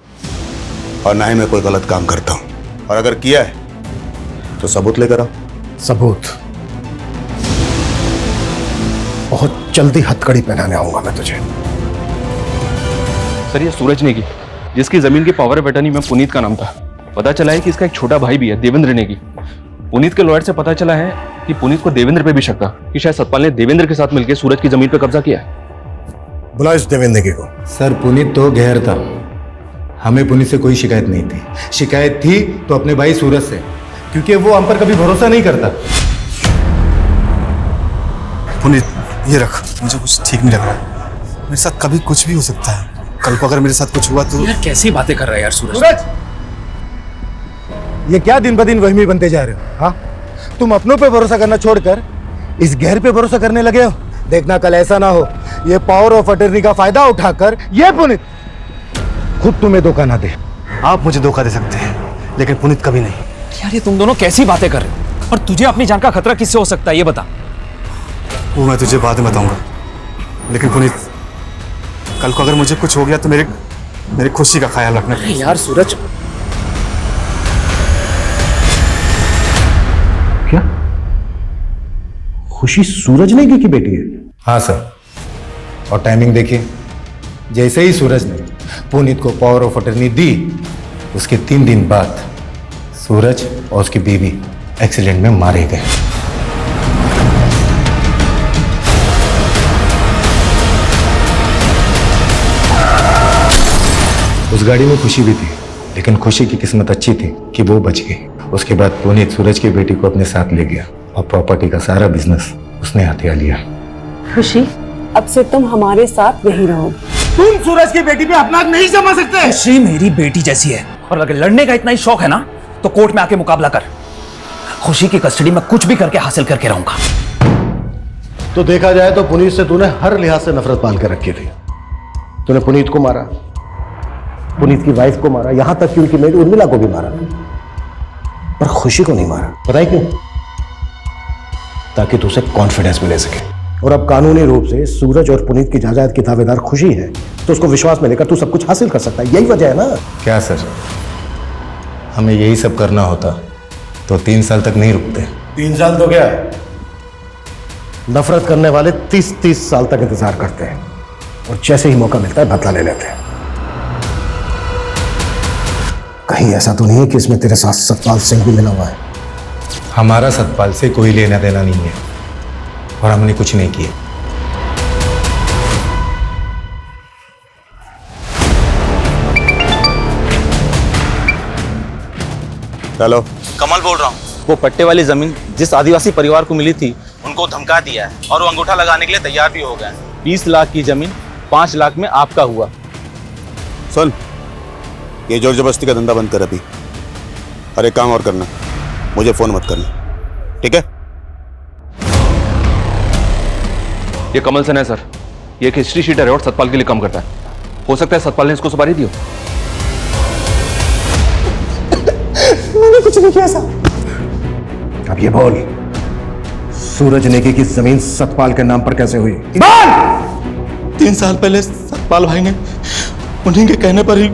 और ना ही मैं कोई गलत काम करता हूं। और अगर किया है तो सबूत लेकर आओ। सबूत? बहुत जल्दी हथकड़ी पहनाने आऊंगा मैं तुझे। सर ये सूरज नेगी, जिसकी जमीन की पावर ऑफ अटर्नी में पुनीत का नाम था, पता चला है कि इसका एक छोटा भाई भी है, देवेंद्र नेगी। पुनीत के लॉयर से पता चला है कि पुनीत को देवेंद्र पे भी शक था कि शायद सतपाल ने देवेंद्र के साथ मिलकर सूरज की जमीन पर कब्जा किया है। बुला इस देवेंद्र नेगी को। सर पुनीत तो गैर था, हमें पुनीत से कोई शिकायत नहीं थी। शिकायत थी तो अपने भाई सूरज से, क्योंकि वो हम पर कभी भरोसा नहीं करता। पुनीत ये रख, मुझे कुछ ठीक नहीं लग रहा। मेरे साथ कभी कुछ भी हो सकता है। कल को अगर मेरे साथ कुछ हुआ तो। यार कैसी बातें कर रहा है यार सूरज। सूरज, ये क्या दिन ब दिन वहमी बनते जा रहे हो? हाँ, तुम अपनों पे भरोसा करना छोड़कर इस गैर पे भरोसा करने लगे हो। देखना कल ऐसा ना हो ये पावर ऑफ अटर्नी का फायदा उठाकर ये पुनीत खुद तुम्हें धोखा ना दे। आप मुझे धोखा दे सकते हैं लेकिन पुनीत कभी नहीं। यार ये तुम दोनों कैसी बातें कर रहे हो? और तुझे अपनी जान का खतरा किससे हो सकता है ये बता। वो मैं तुझे बाद में बताऊंगा, लेकिन पुनीत कल को अगर मुझे कुछ हो गया तो मेरी खुशी का ख्याल रखना। यार सूरज, क्या खुशी सूरज नेगी की बेटी है? हाँ सर, और टाइमिंग देखिए, जैसे ही सूरज ने पुनीत को पावर ऑफ अटर्नी दी उसके 3 दिन बाद सूरज और उसकी बीवी एक्सीडेंट में मारे गए। उस गाड़ी में खुशी भी थी, लेकिन खुशी की किस्मत अच्छी थी कि वो बच गई। उसके बाद पुनीत सूरज की बेटी को अपने साथ ले गया और प्रॉपर्टी का सारा बिजनेस उसने हथिया लिया। खुशी, अब से तुम हमारे साथ यहीं रहो। तुम सूरज की बेटी पे अपना नहीं जमा सकते। खुशी मेरी बेटी जैसी है, और अगर लड़ने का इतना ही शौक है ना तो कोर्ट में आके मुकाबला कर। खुशी की कस्टडी में कुछ भी करके हासिल करके रहूंगा। तो देखा जाए तो पुनीत से तूने हर लिहाज से नफरत पाल के रखी थी। तूने पुनीत को मारा, पुनीत की वाइफ को मारा, यहां तक कि उनकी मेरी उर्मिला को भी मारा, पर खुशी को नहीं मारा। पता है क्यों? ताकि तुझे कॉन्फिडेंस मिले सके। और अब कानूनी रूप से सूरज और पुनीत की जायदाद की दावेदार खुशी है, तो उसको विश्वास में लेकर तू सब कुछ हासिल कर सकता है। यही वजह है ना? क्या सर, हमें यही सब करना होता तो 3 साल तक नहीं रुकते। 3 साल तो क्या, नफरत करने वाले 30-30 साल तक इंतजार करते हैं। और जैसे ही मौका मिलता है बदला ले लेते हैं। कहीं ऐसा तो नहीं है कि इसमें तेरे साथ सतपाल सिंह भी मिला हुआ है? हमारा सतपाल से कोई लेना देना नहीं है और हमने कुछ नहीं किया। हेलो, कमल बोल रहा हूँ। वो पट्टे वाली जमीन जिस आदिवासी परिवार को मिली थी उनको धमका दिया है और वो अंगूठा लगाने के लिए तैयार भी हो गए हैं। 20 लाख की जमीन 5 लाख में आपका हुआ। सुन, ये जोर जबरदस्ती का धंधा बंद कर अभी, और एक काम और करना, मुझे फोन मत करना, ठीक है? ये कमल सेन है सर, ये एक हिस्ट्री शीटर है और सतपाल के लिए काम करता है। हो सकता है सतपाल ने इसको सुपारी दी हो। मैंने कुछ नहीं किया साहब। अब ये बोल, सूरज नेगी की जमीन सतपाल के नाम पर कैसे हुई? 3 साल पहले सतपाल भाई ने उन्हीं के कहने पर ही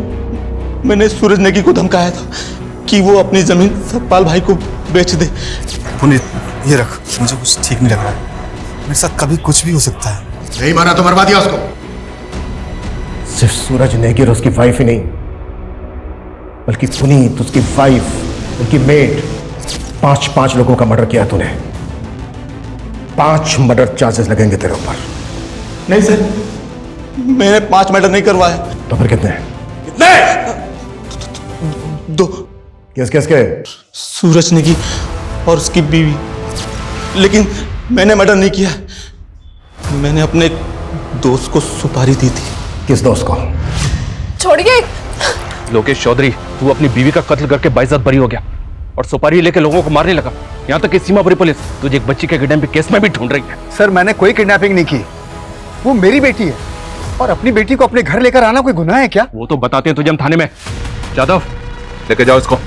मैंने सूरज नेगी को धमकाया था कि वो अपनी जमीन सतपाल भाई को बेच दे। पुनीत, ये रख, मुझे कुछ ठीक नहीं लग रहा है। मेरे साथ कभी कुछ भी हो सकता है। नहीं माना तो मरवा दिया उसको। सिर्फ सूरज नेगी और उसकी वाइफ ही नहीं, बल्कि पुनीत, उसकी वाइफ, उनकी मेड, 5 लोगों का मर्डर किया तूने। 5 मर्डर चार्जेस लगेंगे तेरे ऊपर। नहीं सर, मैंने 5 मर्डर नहीं करवाए। तो फिर कितने? कितने? 2। किसके? सूरज नेगी और उसकी बीवी। लेकिन मैंने मर्डर नहीं किया, मैंने अपने दोस्त को सुपारी दी थी। किस दोस्त को? छोड़िए। लोकेश चौधरी, तू अपनी बीवी का कत्ल करके बाइज्जत बरी हो गया और सुपारी लेके लोगों को मारने लगा। यहाँ तक कि सीमापुरी पुलिस तुझे एक बच्ची के किडनैपिंग केस में भी ढूंढ रही है। सर, मैंने कोई किडनैपिंग नहीं की। वो मेरी बेटी है और अपनी बेटी को अपने घर लेकर आना कोई गुनाह है क्या? वो तो बताते हैं तुझे हम थाने में। जादव, लेके जाओ इसको।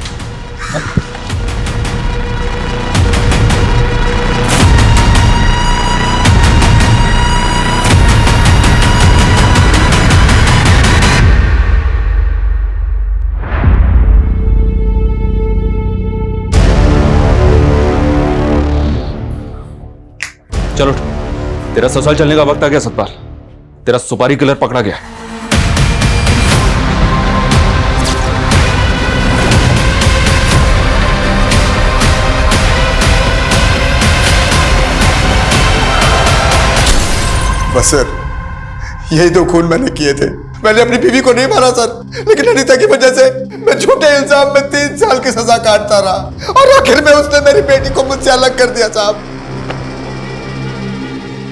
चलो, तेरा ससुराल चलने का वक्त आ गया सतपाल। तेरा सुपारी किलर पकड़ा गया। बस सर, यही तो खून मैंने किए थे। मैंने अपनी बीवी को नहीं मारा सर, लेकिन अनीता की वजह से मैं झूठे इल्जाम में 3 साल की सजा काटता रहा और आखिर में उसने मेरी बेटी को मुझसे अलग कर दिया साहब।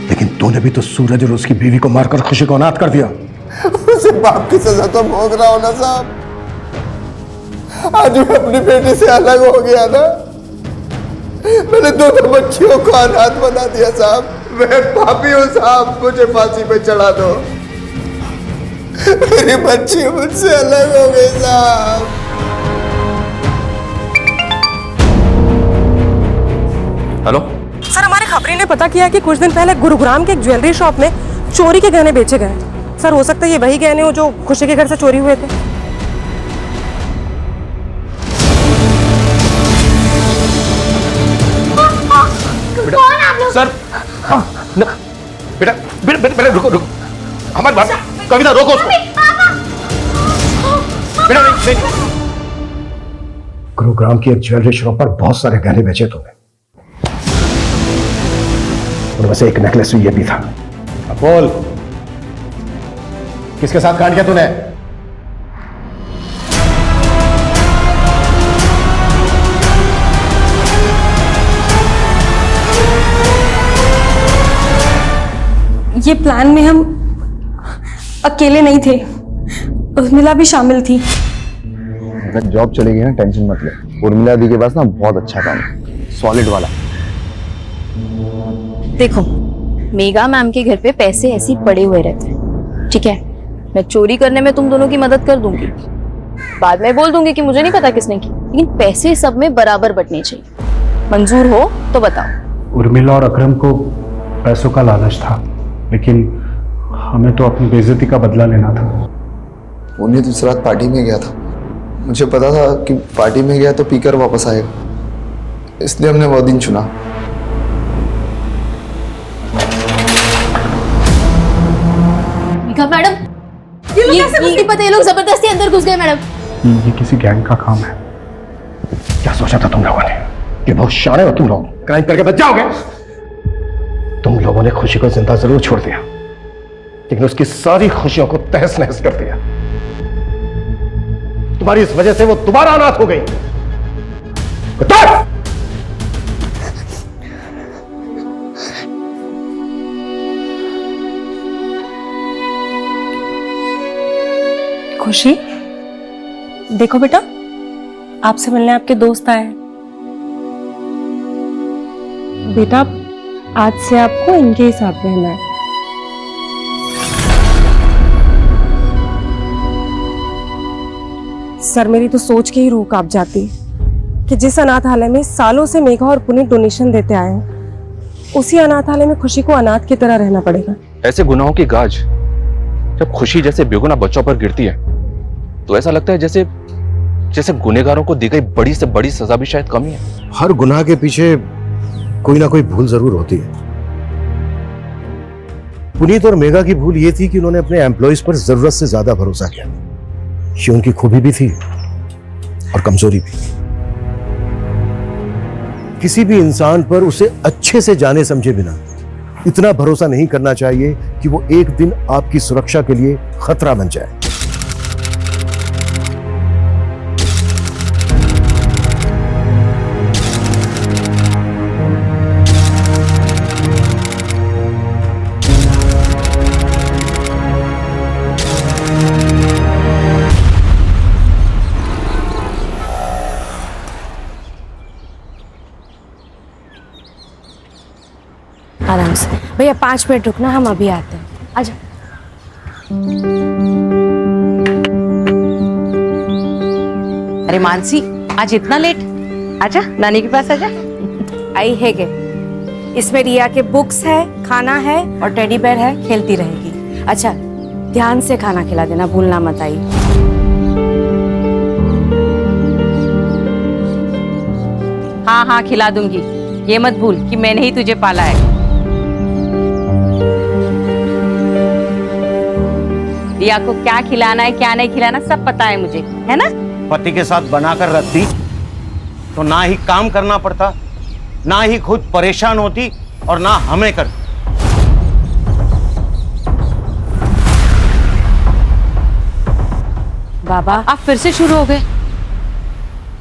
लेकिन तूने भी तो सूरज और उसकी बीवी को मारकर खुशी को अनाथ कर दिया। उसे बाप की सजा तो भोग रहा हूं ना साहब। आज मैं अपनी बेटी से अलग हो गया ना, मैंने 2 बच्चियों को अनाथ बना दिया साहब। मैं पापी हूं साहब, मुझे फांसी पे चढ़ा दो। मेरी बच्ची मुझसे अलग हो गई साहब। हेलो सर, हमारे खबरी ने पता किया कि कुछ दिन पहले गुरुग्राम के एक ज्वेलरी शॉप में चोरी के गहने बेचे गए। सर, हो सकता है ये वही गहने हो जो खुशी के घर से चोरी हुए थे। सर, बेटा बेटा रुको रुको, हमारी बात, कविता रोको उसको। बेटा नहीं। गुरुग्राम की एक ज्वेलरी शॉप पर बहुत सारे गहने बेचे तूने, और वैसे एक नेकलेस ये भी था। अब बोल, किसके साथ कांड किया तूने? ये प्लान में हम अकेले नहीं थे, उर्मिला भी शामिल थी। अगर जॉब चलेगी ना, टेंशन मत ले। उर्मिला दी के पास ना बहुत अच्छा काम है, सॉलिड वाला। देखो, मेगा मैम के घर पे पैसे ऐसे ही पड़े हुए रहते हैं, ठीक है? मैं चोरी करने में तुम दोनों की मदद कर दूंगी, बाद में बोल दूंगी कि मुझे नहीं पता किसने की, लेकिन पैसे सब में बराबर बंटने चाहिए। मंजूर हो तो बताओ। उर्मिला और अकरम को पैसों का लालच था, लेकिन हमें तो अपनी बेइज्जती का बदला लेना था। उन्हें तो इस रात पार्टी में गया था, मुझे पता था कि पार्टी में गया तो पीकर वापस आएगा, इसलिए हमने वो दिन चुना। मेघा मैडम ये नहीं पता, ये लोग जबरदस्ती अंदर घुस गए मैडम। ये किसी गैंग का काम है। क्या सोचा था तुम लोगों ने कि बहुत शाणे हो तुम लोग, क्राइम करके बच जाओगे? तुम लोगों ने खुशी को जिंदा जरूर छोड़ दिया, लेकिन उसकी सारी खुशियों को तहस नहस कर दिया। तुम्हारी इस वजह से वो दोबारा अनाथ हो गई। खुशी, देखो बेटा, आपसे मिलने आपके दोस्त आए हैं। बेटा, आज से आपको इनके ही साथ रहना है। सर, मेरी तो सोच के ही रूह कांप जाती कि जिस अनाथालय में सालों से मेघा और पुनीत डोनेशन देते आए हैं, उसी अनाथालय में खुशी को अनाथ की तरह रहना पड़ेगा। ऐसे गुनाहों की गाज जब खुशी जैसे बेगुनाह बच्चों पर गिरती है तो ऐसा लगता है जैसे जैसे गुनहगारों को दी गई बड़ी से बड़ी सजा भी शायद कम ही है। हर गुनाह के पीछे कोई ना कोई भूल जरूर होती है। पुनीत और मेघा की भूल ये थी कि उन्होंने अपने एम्प्लॉइज पर जरूरत से ज्यादा भरोसा किया। ये उनकी खूबी भी थी और कमजोरी भी। किसी भी इंसान पर उसे अच्छे से जाने समझे बिना इतना भरोसा नहीं करना चाहिए कि वो एक दिन आपकी सुरक्षा के लिए खतरा बन जाए। आराम से भैया, 5 मिनट रुकना, हम अभी आते हैं। आजा। अरे मानसी, आज इतना लेट? आजा, नानी के पास आजा। आई है के इसमें रिया के बुक्स है, खाना है और टेडी बेयर है, खेलती रहेगी। अच्छा, ध्यान से खाना खिला देना, भूलना मत। आई हाँ हाँ, खिला दूंगी। ये मत भूल कि मैंने ही तुझे पाला है। रिया को क्या खिलाना है क्या नहीं खिलाना सब पता है मुझे, है ना? पति के साथ बनाकर रखती तो ना ही काम करना पड़ता, ना ही खुद परेशान होती और ना हमें कर। बाबा, आप फिर से शुरू हो गए।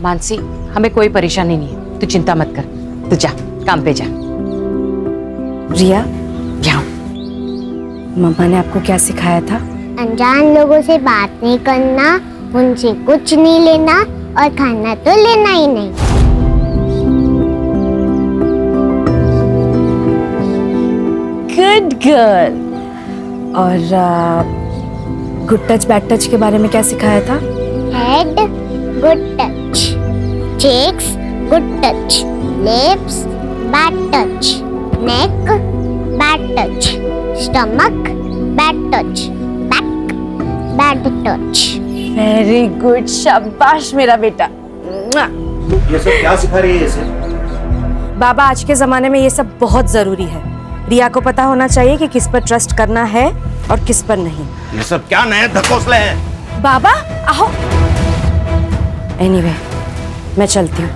मानसी, हमें कोई परेशानी नहीं है, तू चिंता मत कर। तू जा, काम पे जा। रिया, जाओ। मम्मा ने आपको क्या सिखाया था? अनजान लोगों से बात नहीं करना, उनसे कुछ नहीं लेना और खाना तो लेना ही नहीं। Good girl. और गुड टच बैड टच के बारे में क्या सिखाया था? Head good touch, cheeks good touch, lips bad touch, neck bad touch, stomach bad touch, back bad touch. Very good, शाबाश मेरा बेटा। ये सब क्या सिखा रही है इसे? बाबा, आज के जमाने में ये सब बहुत जरूरी है। रिया को पता होना चाहिए कि किस पर ट्रस्ट करना है और किस पर नहीं। ये सब क्या नए धकोसले हैं? बाबा आओ। एनीवे, मैं चलती हूँ।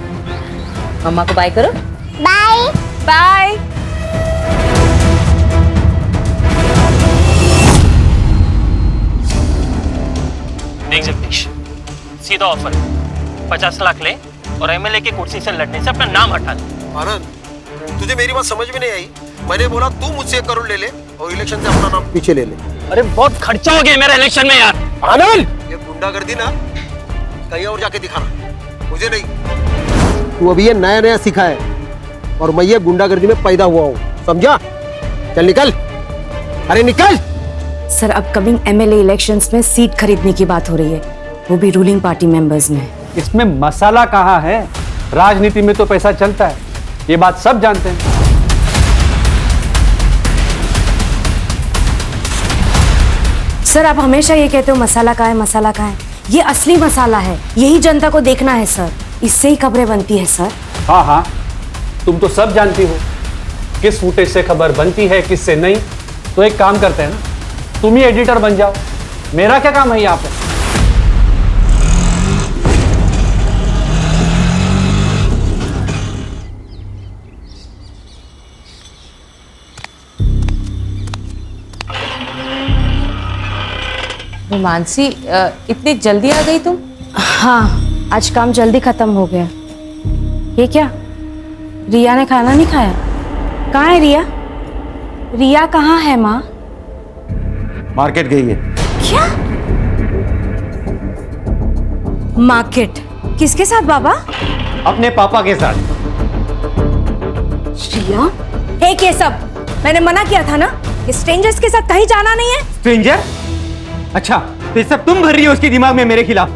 मम्मा को बाय करो। Bye bye. देख जगदीश, सीधा ऑफर, 50 लाख ले और एमएलए की कुर्सी से लड़ने से अपना नाम हटा दे। आनंद, तुझे मेरी बात समझ में नहीं आई? मैंने बोला तू मुझसे 1 करोड़ ले ले और इलेक्शन से अपना नाम पीछे ले ले। अरे बहुत खर्चा हो गया मेरा इलेक्शन में यार। आनंद, ये गुंडागर्दी ना कहीं और जाके दिखाना, मुझे नहीं। तू अभी ये नया नया सीखा है और मैं ये गुंडागर्दी में पैदा हुआ हूँ, समझा? चल निकल, अरे निकल। सर, अपकमिंग एमएलए इलेक्शंस में सीट खरीदने की बात हो रही है, वो भी रूलिंग पार्टी मेंबर्स में। इसमें मसाला कहाँ है? राजनीति में तो पैसा चलता है, ये बात सब जानते हैं। सर, आप हमेशा ये कहते हो मसाला कहाँ है, मसाला कहाँ है। ये असली मसाला है, यही जनता को देखना है सर, इससे ही खबरें बनती है सर। हाँ हाँ, तुम तो सब जानती हो किस फुटेज से खबर बनती है किससे नहीं। तो एक काम करते हैं ना, तुम ही एडिटर बन जाओ, मेरा क्या काम है यहाँ पे? मानसी, इतनी जल्दी आ गई तुम? हाँ, आज काम जल्दी खत्म हो गया। ये क्या, रिया ने खाना नहीं खाया? कहाँ है रिया? रिया कहाँ है माँ? मार्केट गई है। क्या? मार्केट? किसके साथ बाबा? अपने पापा के साथ। रिया, हे ये सब मैंने मना किया था ना कि स्ट्रेंजर्स के साथ कहीं जाना नहीं है। स्ट्रेंजर? अच्छा, तो ये सब तुम भर रही हो उसके दिमाग में मेरे खिलाफ।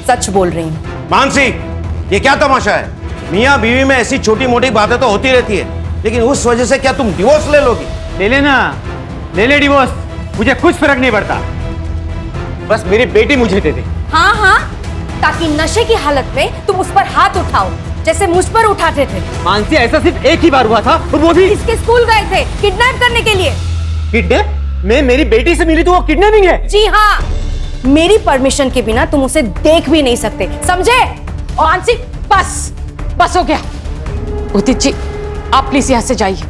सच बोल रही हूँ। मानसी, ये क्या तमाशा है? मियाँ बीवी में ऐसी छोटी मोटी बातें तो होती रहती है, लेकिन उस वजह से क्या तुम डिवोर्स ले लोगी? ले लेना, ले ले डिवोर्स, मुझे कुछ फर्क नहीं पड़ता। बस मेरी बेटी मुझे दे दे। हाँ हाँ, ताकि नशे की हालत में तुम उस पर हाथ उठाओ जैसे मुझ पर उठाते थे। मानसी, ऐसा सिर्फ एक ही बार हुआ था, और वो भी इसके स्कूल गए थे किडनैप करने के लिए। किडनैप? मैं मेरी बेटी से मिली तो वो किडनैपिंग है? जी हाँ, मेरी परमिशन के बिना तुम उसे देख भी नहीं सकते, समझे? मानसी, बस बस हो गया। उदित जी, आप प्लीज यहाँ से जाइए।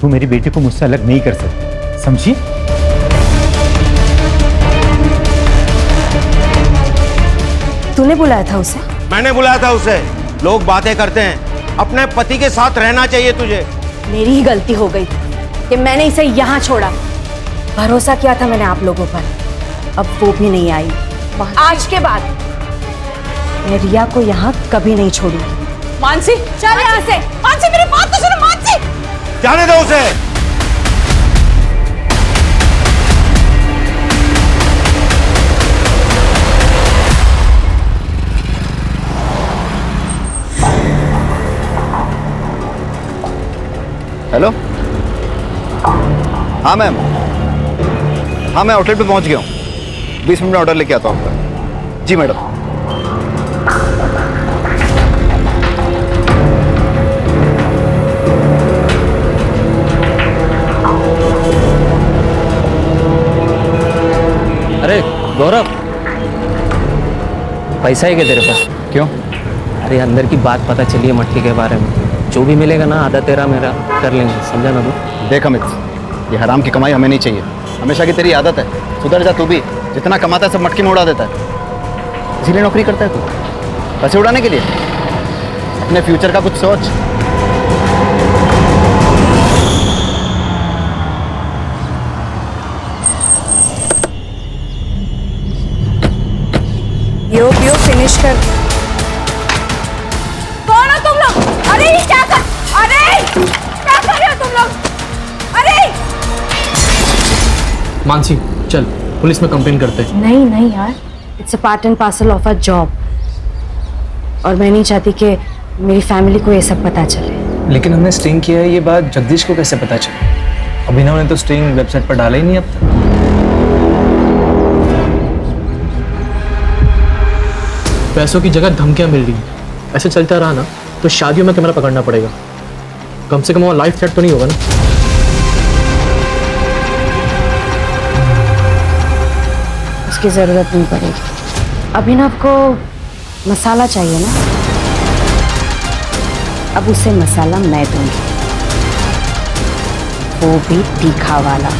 तू मेरी बेटी को मुझसे अलग नहीं कर सकती, समझी? तूने बुलाया था उसे? मैंने बुलाया था उसे। लोग बातें करते हैं, अपने पति के साथ रहना चाहिए तुझे। मेरी ही गलती हो गई कि मैंने इसे यहाँ छोड़ा। भरोसा किया था मैंने आप लोगों पर, अब वो भी नहीं आई। आज के बाद मैं रिया को यहाँ कभी नहीं छोड़ूंगी। मानसी, चल यहाँ से। मानसी, मेरी बात तो सुनो। मानसी, जाने दो उसे। हेलो, हाँ मैम, हाँ मैं आउटलेट पे पहुंच गया हूँ। 20 मिनट में ऑर्डर लेके आता हूँ आपका। जी मैडम। अरे गौरव, पैसा है क्या तेरे पास? क्यों? अरे अंदर की बात पता चली है मटके के बारे में। जो भी मिलेगा ना, आधा तेरा मेरा कर लेंगे, समझा ना तू? देख अमित, ये हराम की कमाई हमें नहीं चाहिए। हमेशा की तेरी आदत है, सुधर जा तू भी। जितना कमाता है सब मटके में उड़ा देता है। इसीलिए नौकरी करता है तू, पैसे उड़ाने के लिए। अपने फ्यूचर का कुछ सोच। यो फिनिश कर। कौन हो तुम लोग? अरे ये क्या कर रहे हो तुम लोग? अरे मानसी, चल पुलिस में कंप्लेन करते हैं। नहीं नहीं यार, it's a part and parcel of a job, और मैं नहीं चाहती कि मेरी फैमिली को ये सब पता चले। लेकिन हमने स्ट्रिंग किया है, ये बात जगदीश को कैसे पता चला? अभिनव ने तो स्ट्रिंग वेबसाइट पर डाला ही नहीं अब तक। पैसों की जगह धमकियां मिल रही हैं। ऐसे चलता रहा ना तो शादियों में कैमरा पकड़ना पड़ेगा। कम से कम वो लाइफ थ्रेट तो नहीं होगा ना? उसकी जरूरत नहीं पड़ेगी। अभिनव को मसाला चाहिए ना, अब उसे मसाला मैं दूंगी, वो भी तीखा वाला।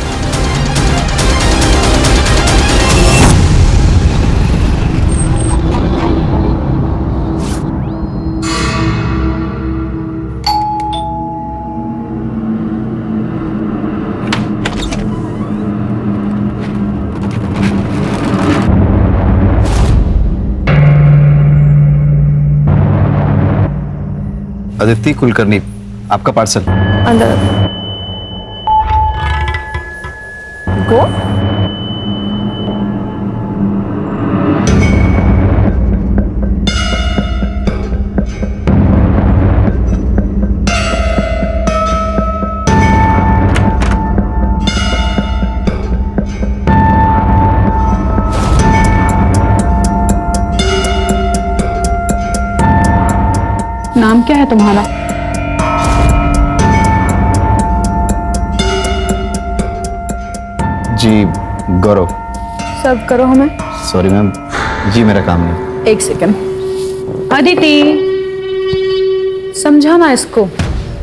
अदिति कुलकर्णी, आपका पार्सल। अंदर गो। नाम क्या है तुम्हारा? जी गौरव। सर्व करो हमें। सॉरी मैम, जी मेरा काम नहीं। एक सेकंड। अदिति, समझाना इसको,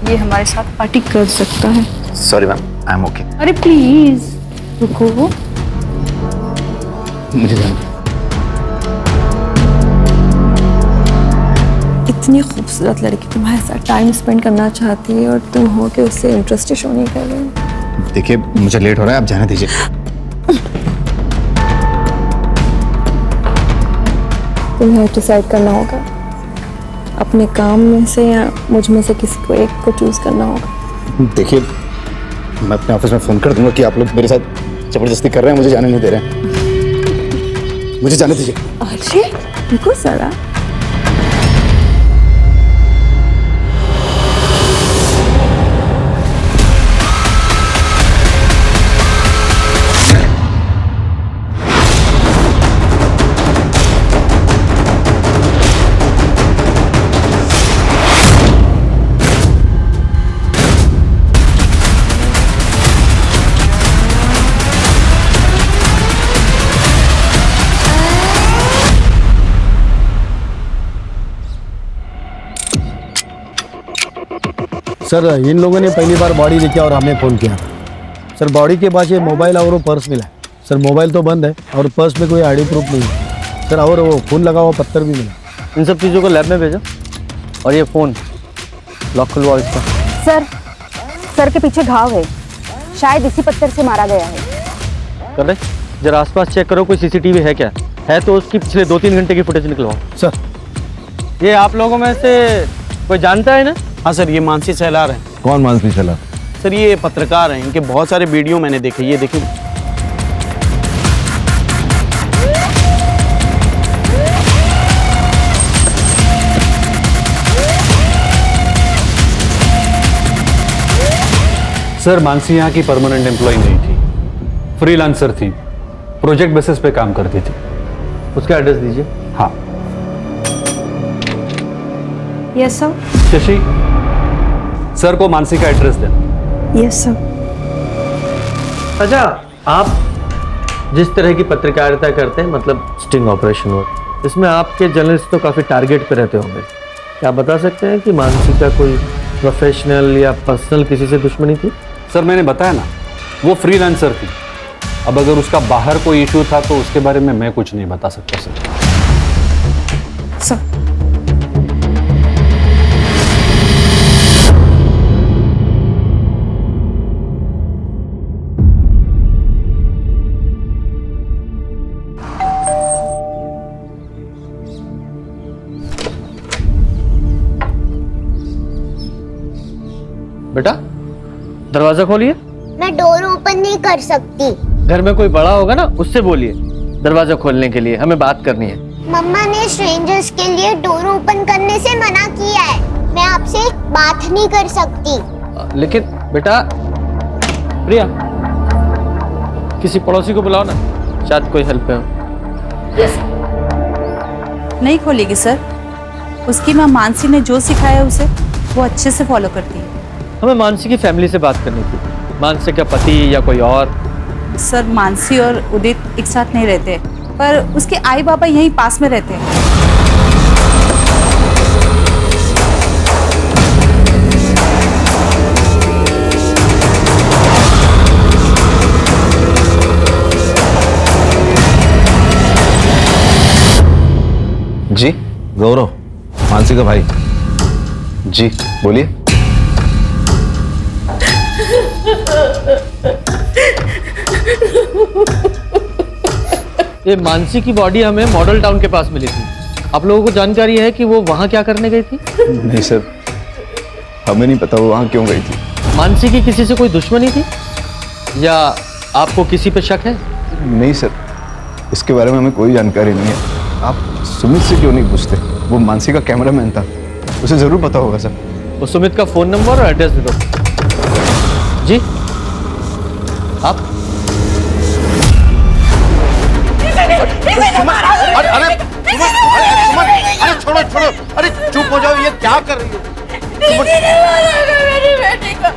ये हमारे साथ पार्टी कर सकता है। Sorry ma'am, I am okay. अरे प्लीज रुको। मुझे जाना। इतनी खूबसूरत लड़की तुम्हारे साथ टाइम स्पेंड करना चाहती है और तुम हो कि उससे इंटरेस्ट शो नहीं कर रहे। देखिए मुझे लेट हो रहा है, आप जाने दीजिए। तुम्हें डिसाइड करना होगा, अपने काम में से या मुझ में से किसी को एक को चूज करना होगा। देखिए मैं अपने ऑफिस में फोन कर दूंगा कि आप लोग मेरे साथ जबरदस्ती कर रहे हैं, मुझे जाने नहीं दे रहे हैं। मुझे जाने दीजिए। अरे रुको जरा। सर इन लोगों ने पहली बार बॉडी देखी और हमें फ़ोन किया था। सर बॉडी के पास ये मोबाइल और वो पर्स मिला। सर मोबाइल तो बंद है और पर्स में कोई आईडी प्रूफ नहीं है सर, और वो खून लगा हुआ पत्थर भी मिला। इन सब चीज़ों को लैब में भेजो और ये फ़ोन लॉक खुलवाओ इसका। सर के पीछे घाव है, शायद इसी पत्थर से मारा गया है। कर रहे जरा आसपास चेक करो, कोई सीसीटीवी है क्या? है तो उसकी पिछले 2-3 घंटे की फुटेज निकलवाओ। सर ये आप लोगों में से कोई जानता है ना? हाँ सर, ये मानसी सहलार हैं। कौन मानसी सहलार? सर ये पत्रकार हैं, इनके बहुत सारे वीडियो मैंने देखे। ये देखिए। सर मानसी यहाँ की परमानेंट एम्प्लॉय नहीं थी, फ्रीलांसर थी, प्रोजेक्ट बेसिस पे काम करती थी। उसका एड्रेस दीजिए। हाँ। Yes sir. शशि, सर को मानसी का एड्रेस देना। Yes sir. अच्छा, आप जिस तरह की पत्रकारिता करते हैं, मतलब स्टिंग ऑपरेशन वर्क, इसमें आपके जर्नलिस्ट तो काफ़ी टारगेट पे रहते होंगे। क्या आप बता सकते हैं कि मानसी का कोई प्रोफेशनल या पर्सनल किसी से दुश्मनी थी? सर मैंने बताया ना, वो फ्रीलांसर थी। अब अगर उसका बाहर कोई इशू था तो उसके बारे में मैं कुछ नहीं बता सकता सर। सर बेटा दरवाजा खोलिए। मैं डोर ओपन नहीं कर सकती। घर में कोई बड़ा होगा ना, उससे बोलिए दरवाजा खोलने के लिए, हमें बात करनी है। मम्मा ने स्ट्रेंजर्स के लिए डोर ओपन करने से मना किया है। मैं आपसे बात नहीं कर सकती। लेकिन बेटा, प्रिया किसी पड़ोसी को बुलाओ ना, शायद कोई हेल्प हो। यस। नहीं खोलेगी सर, उसकी माँ मानसी ने जो सिखाया उसे वो अच्छे से फॉलो करती है। हमें मानसी की फैमिली से बात करनी थी। मानसी का पति या कोई और? सर मानसी और उदित एक साथ नहीं रहते, पर उसके आई बाबा यहीं पास में रहते हैं। जी गौरव, मानसी का भाई। जी बोलिए। ये मानसी की बॉडी हमें मॉडल टाउन के पास मिली थी। आप लोगों को जानकारी है कि वो वहाँ क्या करने गई थी? नहीं सर, हमें नहीं पता वो वहाँ क्यों गई थी। मानसी की किसी से कोई दुश्मनी थी या आपको किसी पे शक है? नहीं सर, इसके बारे में हमें कोई जानकारी नहीं है। आप सुमित से क्यों नहीं पूछते? वो मानसी का कैमरामैन था, उसे जरूर पता होगा सर। वो सुमित का फोन नंबर और एड्रेस दे दो। जी आप? अरे छोड़ो छोड़ो, अरे चुप हो जाओ, ये क्या कर रही हो? मेरी बेटी को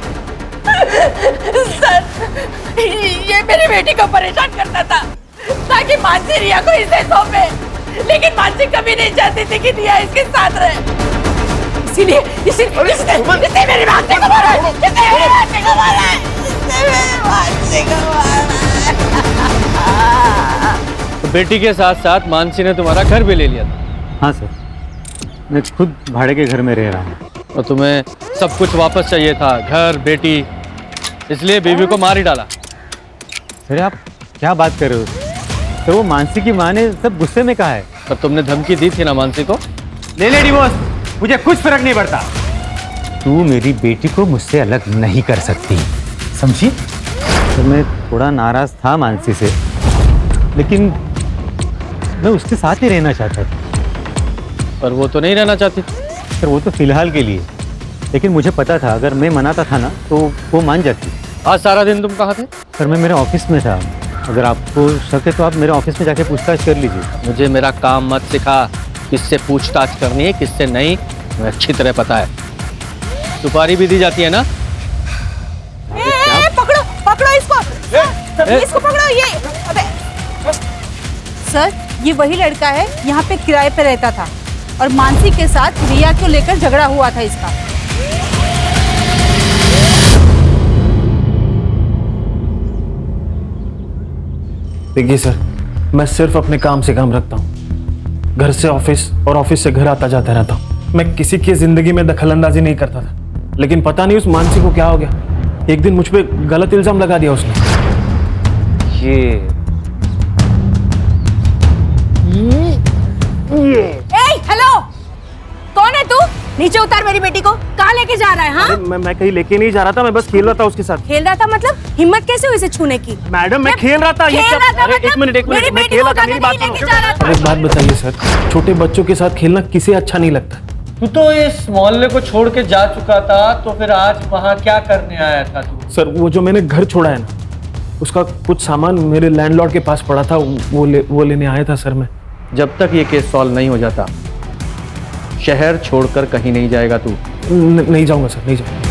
सर, ये मेरी बेटी को परेशान करता था ताकि मानसी रिया को इसे सौंपे, लेकिन मानसी कभी नहीं चाहती थी कि रिया इसके साथ रहे। इसीलिए इसने मेरी मानसी को मारा है, इसने मेरी मानसी को मारा है, इसने मेरी मानसी को मारा है। तो बेटी के साथ साथ मानसी ने तुम्हारा घर भी ले लिया था? हाँ सर, मैं खुद भाड़े के घर में रह रहा हूँ। और तुम्हें सब कुछ वापस चाहिए था, घर, बेटी, इसलिए बीवी को मार ही डाला। अरे आप क्या बात कर रहे हो सर? वो मानसी की माँ ने सब गुस्से में कहा है। पर तुमने धमकी दी थी ना मानसी को? ले डिवोर्स, मुझे कुछ फर्क नहीं पड़ता। तू मेरी बेटी को मुझसे अलग नहीं कर सकती, समझी? तो मैं थोड़ा नाराज था मानसी से, लेकिन मैं उसके साथ ही रहना चाहता था। पर वो तो नहीं रहना चाहती। सर वो तो फिलहाल के लिए, लेकिन मुझे पता था अगर मैं मनाता था ना तो वो मान जाती। आज सारा दिन तुम कहाँ थे? सर मैं मेरे ऑफिस में था। अगर आपको शक है तो आप मेरे ऑफिस में जाके पूछताछ कर लीजिए। मुझे मेरा काम मत सिखा, किससे पूछताछ करनी है किससे नहीं, मुझे अच्छी तरह पता है। सुपारी भी दी जाती है ना? पकड़ो पकड़ो इसको, इसको पकड़ो। ये अबे सर, ये वही लड़का है, यहाँ पे किराए पे रहता था और मानसी के साथ रिया को लेकर झगड़ा हुआ था इसका। देखिए सर, मैं सिर्फ अपने काम से काम रखता हूँ। घर से ऑफिस और ऑफिस से घर आता जाता रहता हूँ। मैं किसी की जिंदगी में दखलंदाजी नहीं करता था, लेकिन पता नहीं उस मानसी को क्या हो गया। एक दिन मुझ पे गलत इल्जाम लगा दिया उसने। हेलो, कौन है तू? नीचे उतार मेरी बेटी को। कहाँ लेके जा रहा है? हाँ, मैं कहीं लेके नहीं जा रहा था, मैं बस खेल रहा था उसके साथ। खेल रहा था मतलब? हिम्मत कैसे हुई इसे छूने की? मैडम मैं खेल रहा था। एक मिनट मैं खेल रहा था, मेरी बात सुनो। एक बात बताइए सर, छोटे बच्चों के साथ खेलना किसे अच्छा नहीं लगता? तू तो इस मोहल्ले को छोड़ के जा चुका था, तो फिर आज वहाँ क्या करने आया था तू? सर वो जो मैंने घर छोड़ा है ना, उसका कुछ सामान मेरे लैंडलॉर्ड के पास पड़ा था, वो लेने आया था सर मैं। जब तक ये केस सॉल्व नहीं हो जाता शहर छोड़कर कहीं नहीं जाएगा तू? नहीं जाऊंगा सर, नहीं जाऊंगा।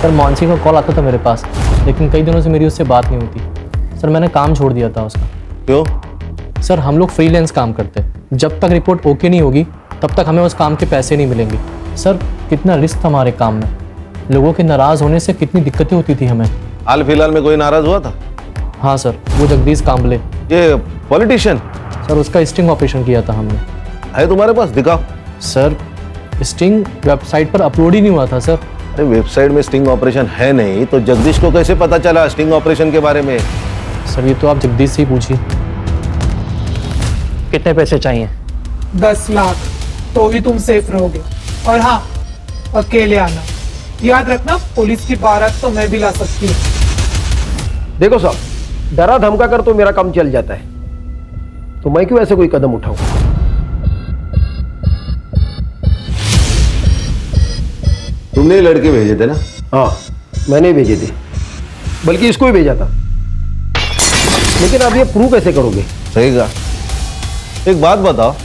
सर मानसी का कॉल आता था मेरे पास, लेकिन कई दिनों से मेरी उससे बात नहीं होती। सर मैंने काम छोड़ दिया था उसका। क्यों? सर हम लोग फ्रीलांस काम करते हैं, जब तक रिपोर्ट ओके नहीं होगी तब तक हमें उस काम के पैसे नहीं मिलेंगे। सर कितना रिस्क था हमारे काम में, लोगों के नाराज होने से कितनी दिक्कतें होती थी हमें। हाल फिलहाल में कोई नाराज हुआ था? हाँ सर, वो जगदीश कांबले, ये पॉलिटिशियन। सर उसका स्टिंग ऑपरेशन किया था हमने। है तुम्हारे पास? दिखाओ। सर स्टिंग वेबसाइट पर अपलोड ही नहीं हुआ था सर। अरे वेबसाइट में स्टिंग ऑपरेशन है नहीं तो जगदीश को कैसे पता चला स्टिंग ऑपरेशन के बारे में? सर ये तो आप जगदीश से ही पूछिए। कितने पैसे चाहिए? 10 लाख, तो भी तुम सेफ रहोगे। और हाँ, अकेले आना। याद रखना, पुलिस की बारात तो मैं भी ला सकती हूँ। देखो साहब, डरा धमका कर तो मेरा काम चल जाता है, तो मैं क्यों ऐसे कोई कदम उठाऊं? तुमने ही लड़के भेजे थे ना? हाँ मैंने ही भेजे थे, बल्कि इसको ही भेजा था। लेकिन अब ये प्रूव कैसे करोगे? सही कहा। एक बात बताओ,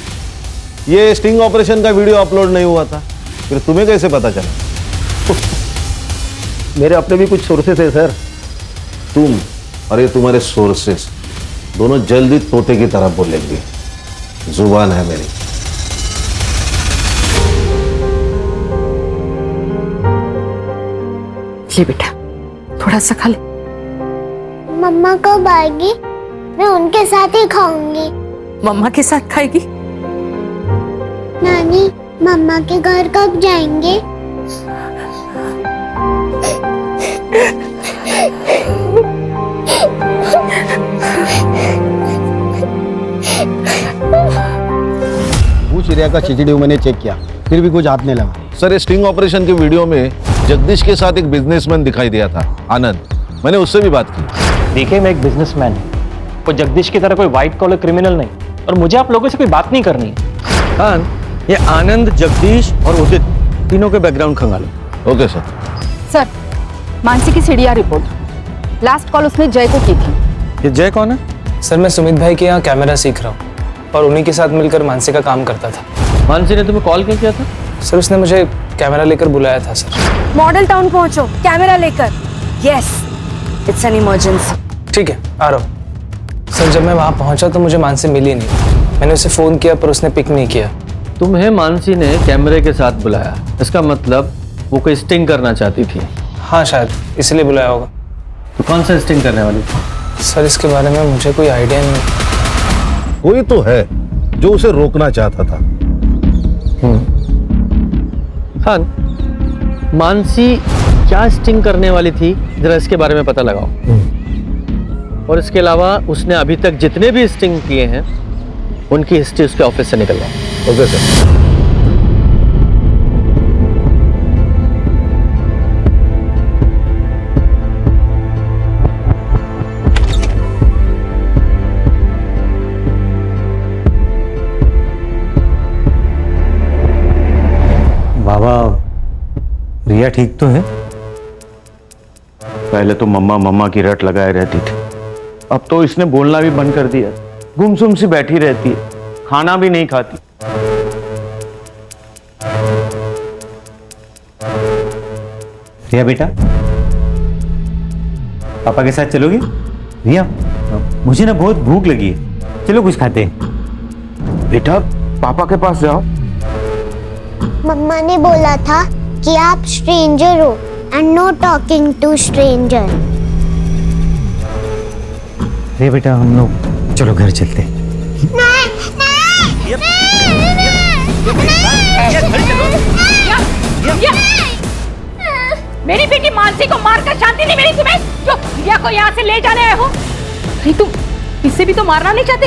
ये स्टिंग ऑपरेशन का वीडियो अपलोड नहीं हुआ था, फिर तुम्हें कैसे पता चला? मेरे अपने भी कुछ सोर्सेस है सर। तुम और ये तुम्हारे सोर्सेस दोनों जल्दी तोते की तरह बोलेंगे। जुबान है मेरी। ले बेटा, थोड़ा सा खा ले। मम्मा कब आएगी? मैं उनके साथ ही खाऊंगी। मम्मा के साथ खाएगी? नानी, मम्मा के घर कब जाएंगे? पूछ रिया का खिचड़ी मैंने चेक किया, फिर भी कुछ हाथ नहीं लगा। सर ये स्टिंग ऑपरेशन के वीडियो में जगदीश के साथ एक बिजनेसमैन दिखाई दिया था, आनंद। मैंने उससे भी बात की। देखिए मैं एक बिजनेसमैन हूँ, वो जगदीश की तरह कोई व्हाइट कॉलर क्रिमिनल नहीं, और मुझे आप लोगों से कोई बात नहीं करनी है। खान, ये आनंद, जगदीश और उदित तीनों के बैकग्राउंड खंगालो। Okay sir. सर मानसी की सीडीआर रिपोर्ट, लास्ट कॉल उसने जय को की थी। ये जय कौन है? सर मैं सुमित भाई के यहाँ कैमरा सीख रहा हूँ और उन्हीं के साथ मिलकर मानसी का काम करता था। मानसी ने तुम्हें कॉल क्यों किया था? सर उसने मुझे कैमरा लेकर बुलाया था सर। मॉडल टाउन पहुंचो, कैमरा लेकर। Yes, it's an emergency. ठीक है, आ रहा हूँ। सर जब मैं वहाँ पहुँचा तो मुझे मानसी मिली नहीं। मैंने उसे फ़ोन किया पर उसने पिक नहीं किया। तुम्हें मानसी ने कैमरे के साथ बुलाया, इसका मतलब वो कोई स्टिंग करना चाहती थी। हाँ शायद इसलिए बुलाया होगा। तो कौन सा स्टिंग करने वाली थी? सर इसके बारे में मुझे कोई आइडिया नहीं। कोई तो है जो उसे रोकना चाहता था। हाँ, मानसी क्या स्टिंग करने वाली थी, जरा इसके बारे में पता लगाओ। और इसके अलावा उसने अभी तक जितने भी स्टिंग किए हैं उनकी हिस्ट्री उसके ऑफिस से निकलवाओ। Okay sir. बाबा, रिया ठीक तो है? पहले तो मम्मा मम्मा की रट लगाए रहती थी, अब तो इसने बोलना भी बंद कर दिया। गुमसुम सी बैठी रहती है, खाना भी नहीं खाती। रिया बेटा, पापा के साथ चलोगी? रिया, मुझे ना बहुत भूख लगी है, चलो कुछ खाते हैं। बेटा पापा के पास जाओ। मम्मा ने बोला था कि आप स्ट्रेंजर हो and no talking to stranger. Riya बेटा, हम लोग चलो घर चलते हैं। मेरी बेटी मानसी को मारकर शांति नहीं मिली तुम्हें, जो रिया को यहाँ से ले जाने आए हो? अरे तुम इससे भी तो मारना नहीं चाहते?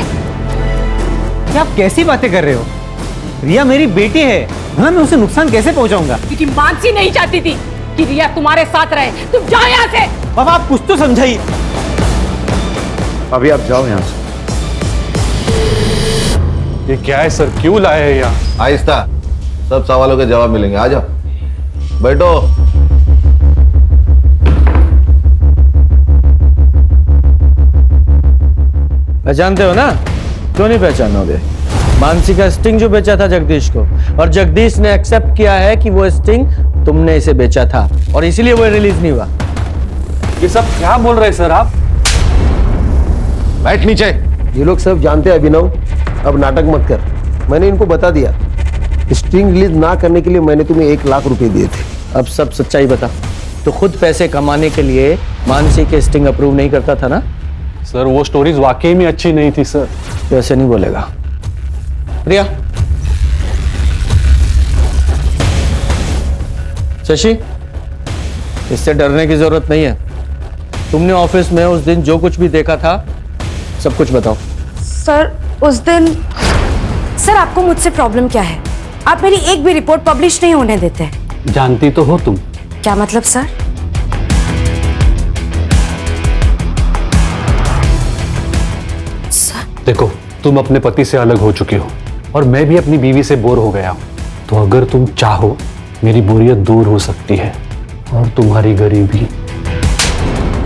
क्या आप कैसी बातें कर रहे हो? रिया मेरी बेटी है, हाँ मैं उसे नुकसान कैसे पहुंचाऊंगा? क्योंकि मानसी नहीं चाहती थी कि रिया तुम्हारे साथ रहे। तुम जाओ यहाँ से। पापा आप कुछ तो समझाइए। अभी आप जाओ यहाँ से। ये क्या है सर, क्यों लाए हैं यहाँ? आहिस्ता, सब सवालों के जवाब मिलेंगे। आ जाओ, बैठो। पहचानते हो ना? क्यों नहीं पहचानोगे? मानसी का स्टिंग जो बेचा था जगदीश को, और जगदीश ने एक्सेप्ट किया है कि वो स्टिंग तुमने इसे बेचा था और इसीलिए वो रिलीज नहीं हुआ। ये सब क्या बोल रहे हैं सर आप? बैठ नीचे। ये लोग सब जानते हैं अभिनव, अब नाटक मत कर। मैंने इनको बता दिया, स्ट्रिंग रिलीज ना करने के लिए मैंने तुम्हें 1 लाख रुपए दिए थे। अब सब सच्चाई बता। तो खुद पैसे कमाने के लिए मानसी के स्टिंग अप्रूव नहीं करता था ना? सर वो स्टोरीज वाकई में अच्छी नहीं थी सर। तो ऐसे नहीं बोलेगा। रिया, शशि, इससे डरने की जरूरत नहीं है। तुमने ऑफिस में उस दिन जो कुछ भी देखा था सब कुछ बताओ। सर उस दिन, सर आपको मुझसे प्रॉब्लम क्या है? आप मेरी एक भी रिपोर्ट पब्लिश नहीं होने देते। जानती तो हो तुम। क्या मतलब सर? देखो, तुम अपने पति से अलग हो चुके हो और मैं भी अपनी बीवी से बोर हो गया हूं। तो अगर तुम चाहो, मेरी बोरियत दूर हो सकती है और तुम्हारी गरीबी।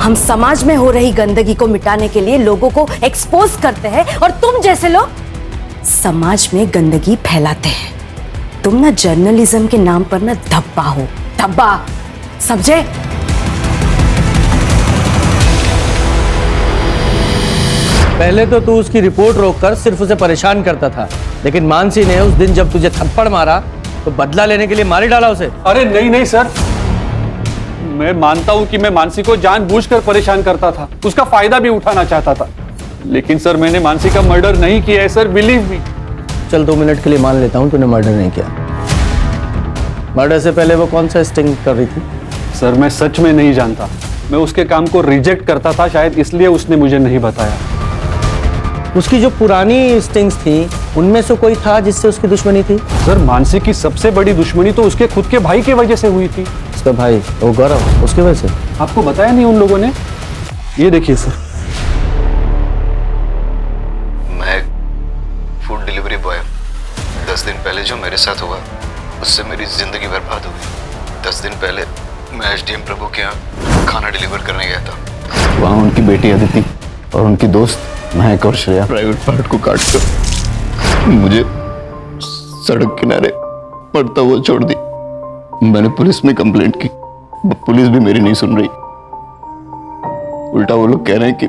हम समाज में हो रही गंदगी को मिटाने के लिए लोगों को एक्सपोज करते हैं और तुम जैसे लोग समाज में गंदगी फैलाते हैं। तुम ना जर्नलिज्म के नाम पर ना धब्बा हो, धब्बा, समझे? पहले तो तू उसकी रिपोर्ट रोककर सिर्फ उसे परेशान करता था, लेकिन मानसी ने उस दिन जब तुझे थप्पड़ मारा तो बदला लेने के लिए मार ही डाला उसे। अरे नहीं नहीं सर, मैं मानता हूं कि मैं मानसी को जानबूझकर परेशान करता था, उसका फायदा भी उठाना चाहता था, लेकिन सर मैंने मानसी का मर्डर नहीं किया है सर, बिलीव मी। चल 2 मिनट के लिए मान लेता हूं तूने मर्डर नहीं किया। मर्डर से पहले वो कौन सा स्टिंग कर रही थी? सर मैं सच में नहीं जानता, मैं उसके काम को रिजेक्ट करता था, शायद इसलिए उसने मुझे नहीं बताया। उसकी जो पुरानी स्टिंग्स थी उनमें से कोई था जिससे उसकी दुश्मनी थी? सर मानसी की सबसे बड़ी दुश्मनी तो उसके खुद के भाई की वजह से हुई थी। उसका भाई वो गौरव, उसकी वजह से? आपको बताया नहीं उन लोगों ने? ये देखिए सर। मैं फूड डिलीवरी बॉय, 10 दिन पहले जो मेरे साथ हुआ उससे मेरी जिंदगी बर्बाद हो गई। 10 दिन पहले मैं एसडीएम प्रभु के यहाँ खाना डिलीवर करने गया था। वहाँ उनकी बेटी अदिति और उनकी दोस्त महक और श्रेया प्राइवेट पार्ट को काट कर मुझे सड़क किनारे पड़ता हुआ छोड़ दी। मैंने पुलिस में कंप्लेंट की, पुलिस भी मेरी नहीं सुन रही। उल्टा वो लोग कह रहे हैं कि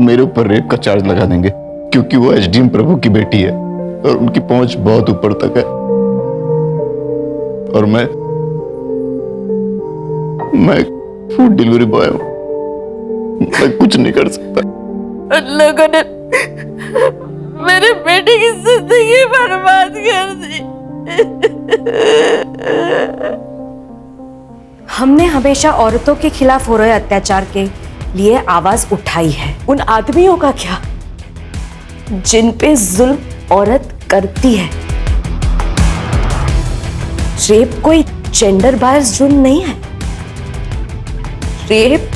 मेरे ऊपर रेप का चार्ज लगा देंगे क्योंकि वो एसडीएम प्रभु की बेटी है और उनकी पहुंच बहुत ऊपर तक है और मैं फूड डिलीवरी बॉय हूं, मैं कुछ नहीं कर सकता। उन लोगों ने मेरे बेटे की जिंदगी बर्बाद कर दी। हमने हमेशा औरतों के खिलाफ हो रहे अत्याचार के लिए आवाज उठाई है। उन आदमियों का क्या जिन पे जुल्म औरत करती है। रेप कोई जेंडर बायस जुर्म नहीं है। रेप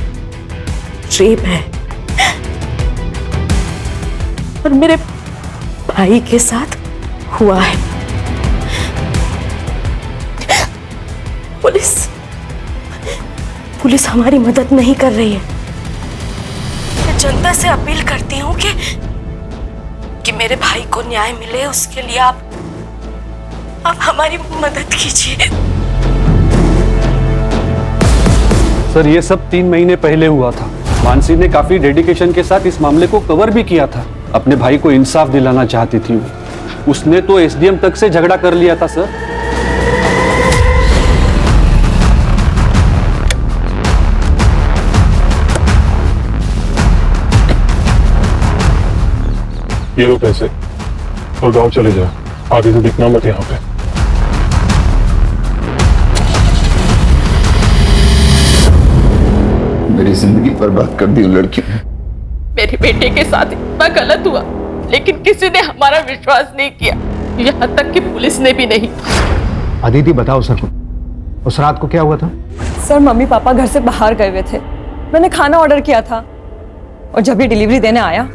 है और मेरे भाई के साथ हुआ है। पुलिस हमारी मदद नहीं कर रही है। मैं जनता से अपील करती हूँ कि मेरे भाई को न्याय मिले, उसके लिए आप हमारी मदद कीजिए। सर ये सब 3 महीने पहले हुआ था। मानसी ने काफी डेडिकेशन के साथ इस मामले को कवर भी किया था। अपने भाई को इंसाफ दिलाना चाहती थी वो। उसने तो एसडीएम तक से झगड़ा कर लिया था सर। ये लो पैसे और गांव चले जाओ, आगे से दिखना मत यहाँ पे। मेरी जिंदगी बर्बाद कर दी उन लड़कियों ने। मेरी बेटे के साथ इतना गलत हुआ लेकिन किसी ने हमारा विश्वास नहीं किया, यहाँ तक कि पुलिस ने भी नहीं। अदिति बताओ सर, उस रात को क्या हुआ था? सर मम्मी पापा घर से बाहर गए हुए थे। मैंने खाना ऑर्डर किया था और जब ये डिलीवरी देने आया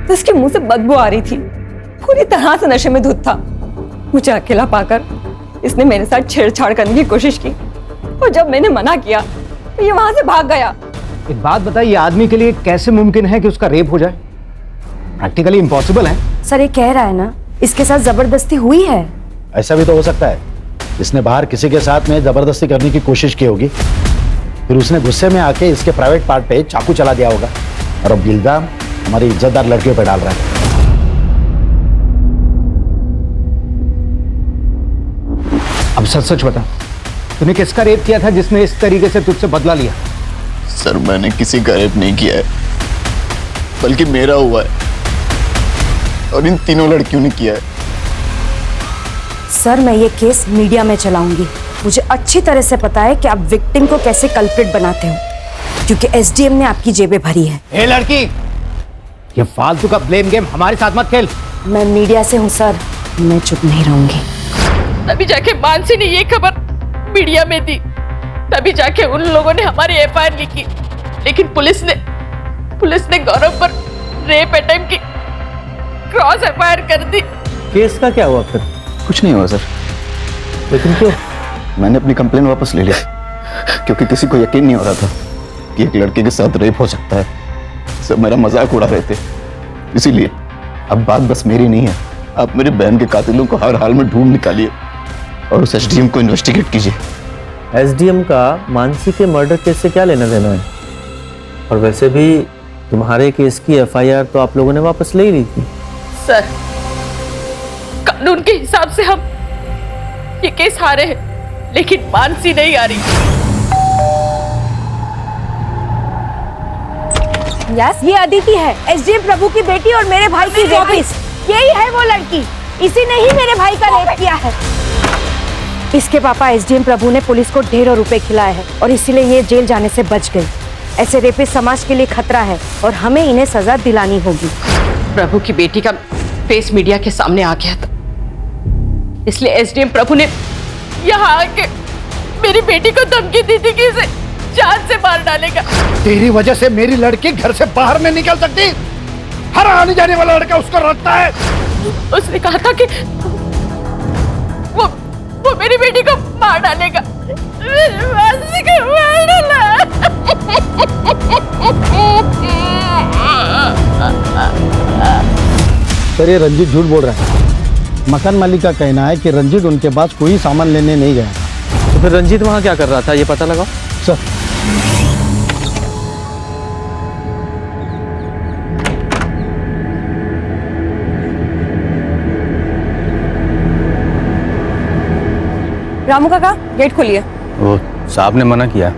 तो इसके मुंह से बदबू आ रही थी। पूरी तरह से नशे में धुत था। मुझे अकेला पाकर इसने मेरे साथ छेड़छाड़ करने की कोशिश की और जब मैंने मना किया तो ये वहां से भाग गया। एक बात बताइए, आदमी के लिए कैसे मुमकिन है कि उसका रेप हो जाए? प्रैक्टिकली इम्पॉसिबल है। सर ये कह रहा है ना इसके साथ जबरदस्ती हुई है। ऐसा भी तो हो सकता है, इसने बाहर किसी के साथ में जबरदस्ती करने की कोशिश की होगी, फिर उसने गुस्से में आके इसके प्राइवेट पार्ट पे चाकू चला दिया होगा और अब इल्जाम हमारी इज्जतदार लड़कियों पे डाल रहा है। अब सच सच बता, तूने किसका रेप किया था जिसने इस तरीके से तुझसे बदला लिया? सर मैंने किसी का रेप नहीं किया है, बल्कि मेरा हुआ है और इन तीनों लड़कियों ने किया है। सर मैं ये केस मीडिया में चलाऊंगी। मुझे अच्छी तरह से पता है कि आप विक्टिम को कैसे कल्प्रिट बनाते हो, क्योंकि एसडीएम ने आपकी जेबें भरी है। ए लड़की, ये फालतू का ब्लेम गेम हमारे साथ मत खेल। मैं मीडिया से हूँ सर, मैं चुप नहीं रहूंगी। तभी जाके मानसी ने ये खबर मीडिया में दी, तभी जाके उन लोगों ने हमारी एफआईआर लिखी, लेकिन पुलिस ने गौरव पर रेप अटेम्प्ट की क्रॉस एफआईआर कर दी। केस का क्या हुआ फिर? कुछ नहीं हुआ सर। लेकिन क्यों? मैंने अपनी कंप्लेन वापस ले ली क्योंकि किसी को यकीन नहीं हो रहा था कि एक लड़के के साथ रेप हो सकता है। सब मेरा मजाक उड़ा रहे थे, इसीलिए अब बात बस मेरी नहीं है। आप मेरे बहन के कातिलों को हर हाल में ढूंढ निकालिए और उस एसडीएम को इन्वेस्टिगेट कीजिए। एसडीएम का मानसी के मर्डर केस से क्या लेना देना है? और वैसे भी तुम्हारे केस की एफआईआर तो आप लोगों ने वापस ले ली थी। सर कानून के हिसाब से हम ये केस हारे हैं, लेकिन मानसी नहीं आ रही। यस, ये अदिति है, एसडीएम प्रभु की बेटी और मेरे भाई की रेपिस्ट। यही है वो लड़की, इसी ने ही मेरे भाई का रेप किया है। इसके पापा एसडीएम प्रभु ने पुलिस को ढेरों रुपए खिलाए हैं और इसीलिए ये जेल जाने से बच गई। ऐसे रेपिस्ट समाज के लिए खतरा है और हमें इन्हें सजा दिलानी होगी। प्रभु की बेटी का फेस मीडिया के सामने आ गया था, इसलिए एसडीएम प्रभु ने यहाँ आके मेरी बेटी को धमकी दी थी कि इसे जान से मार डालेगा। तेरी वजह से मेरी लड़की घर से बाहर नहीं निकल सकती। हर आने जाने वाला लड़का उसको रखता है। उसने कहा था कि वो मेरी बेटी को मार डालेगा। मानसी को मार डाला। सर ये रंजीत झूठ बोल रहा है। मकान मालिक का कहना है कि रंजीत उनके पास कोई सामान लेने नहीं गया था। तो फिर रंजीत वहाँ क्या कर रहा था, ये पता लगाओ। सर रामू काका गेट खोलिए। वो साहब ने मना किया,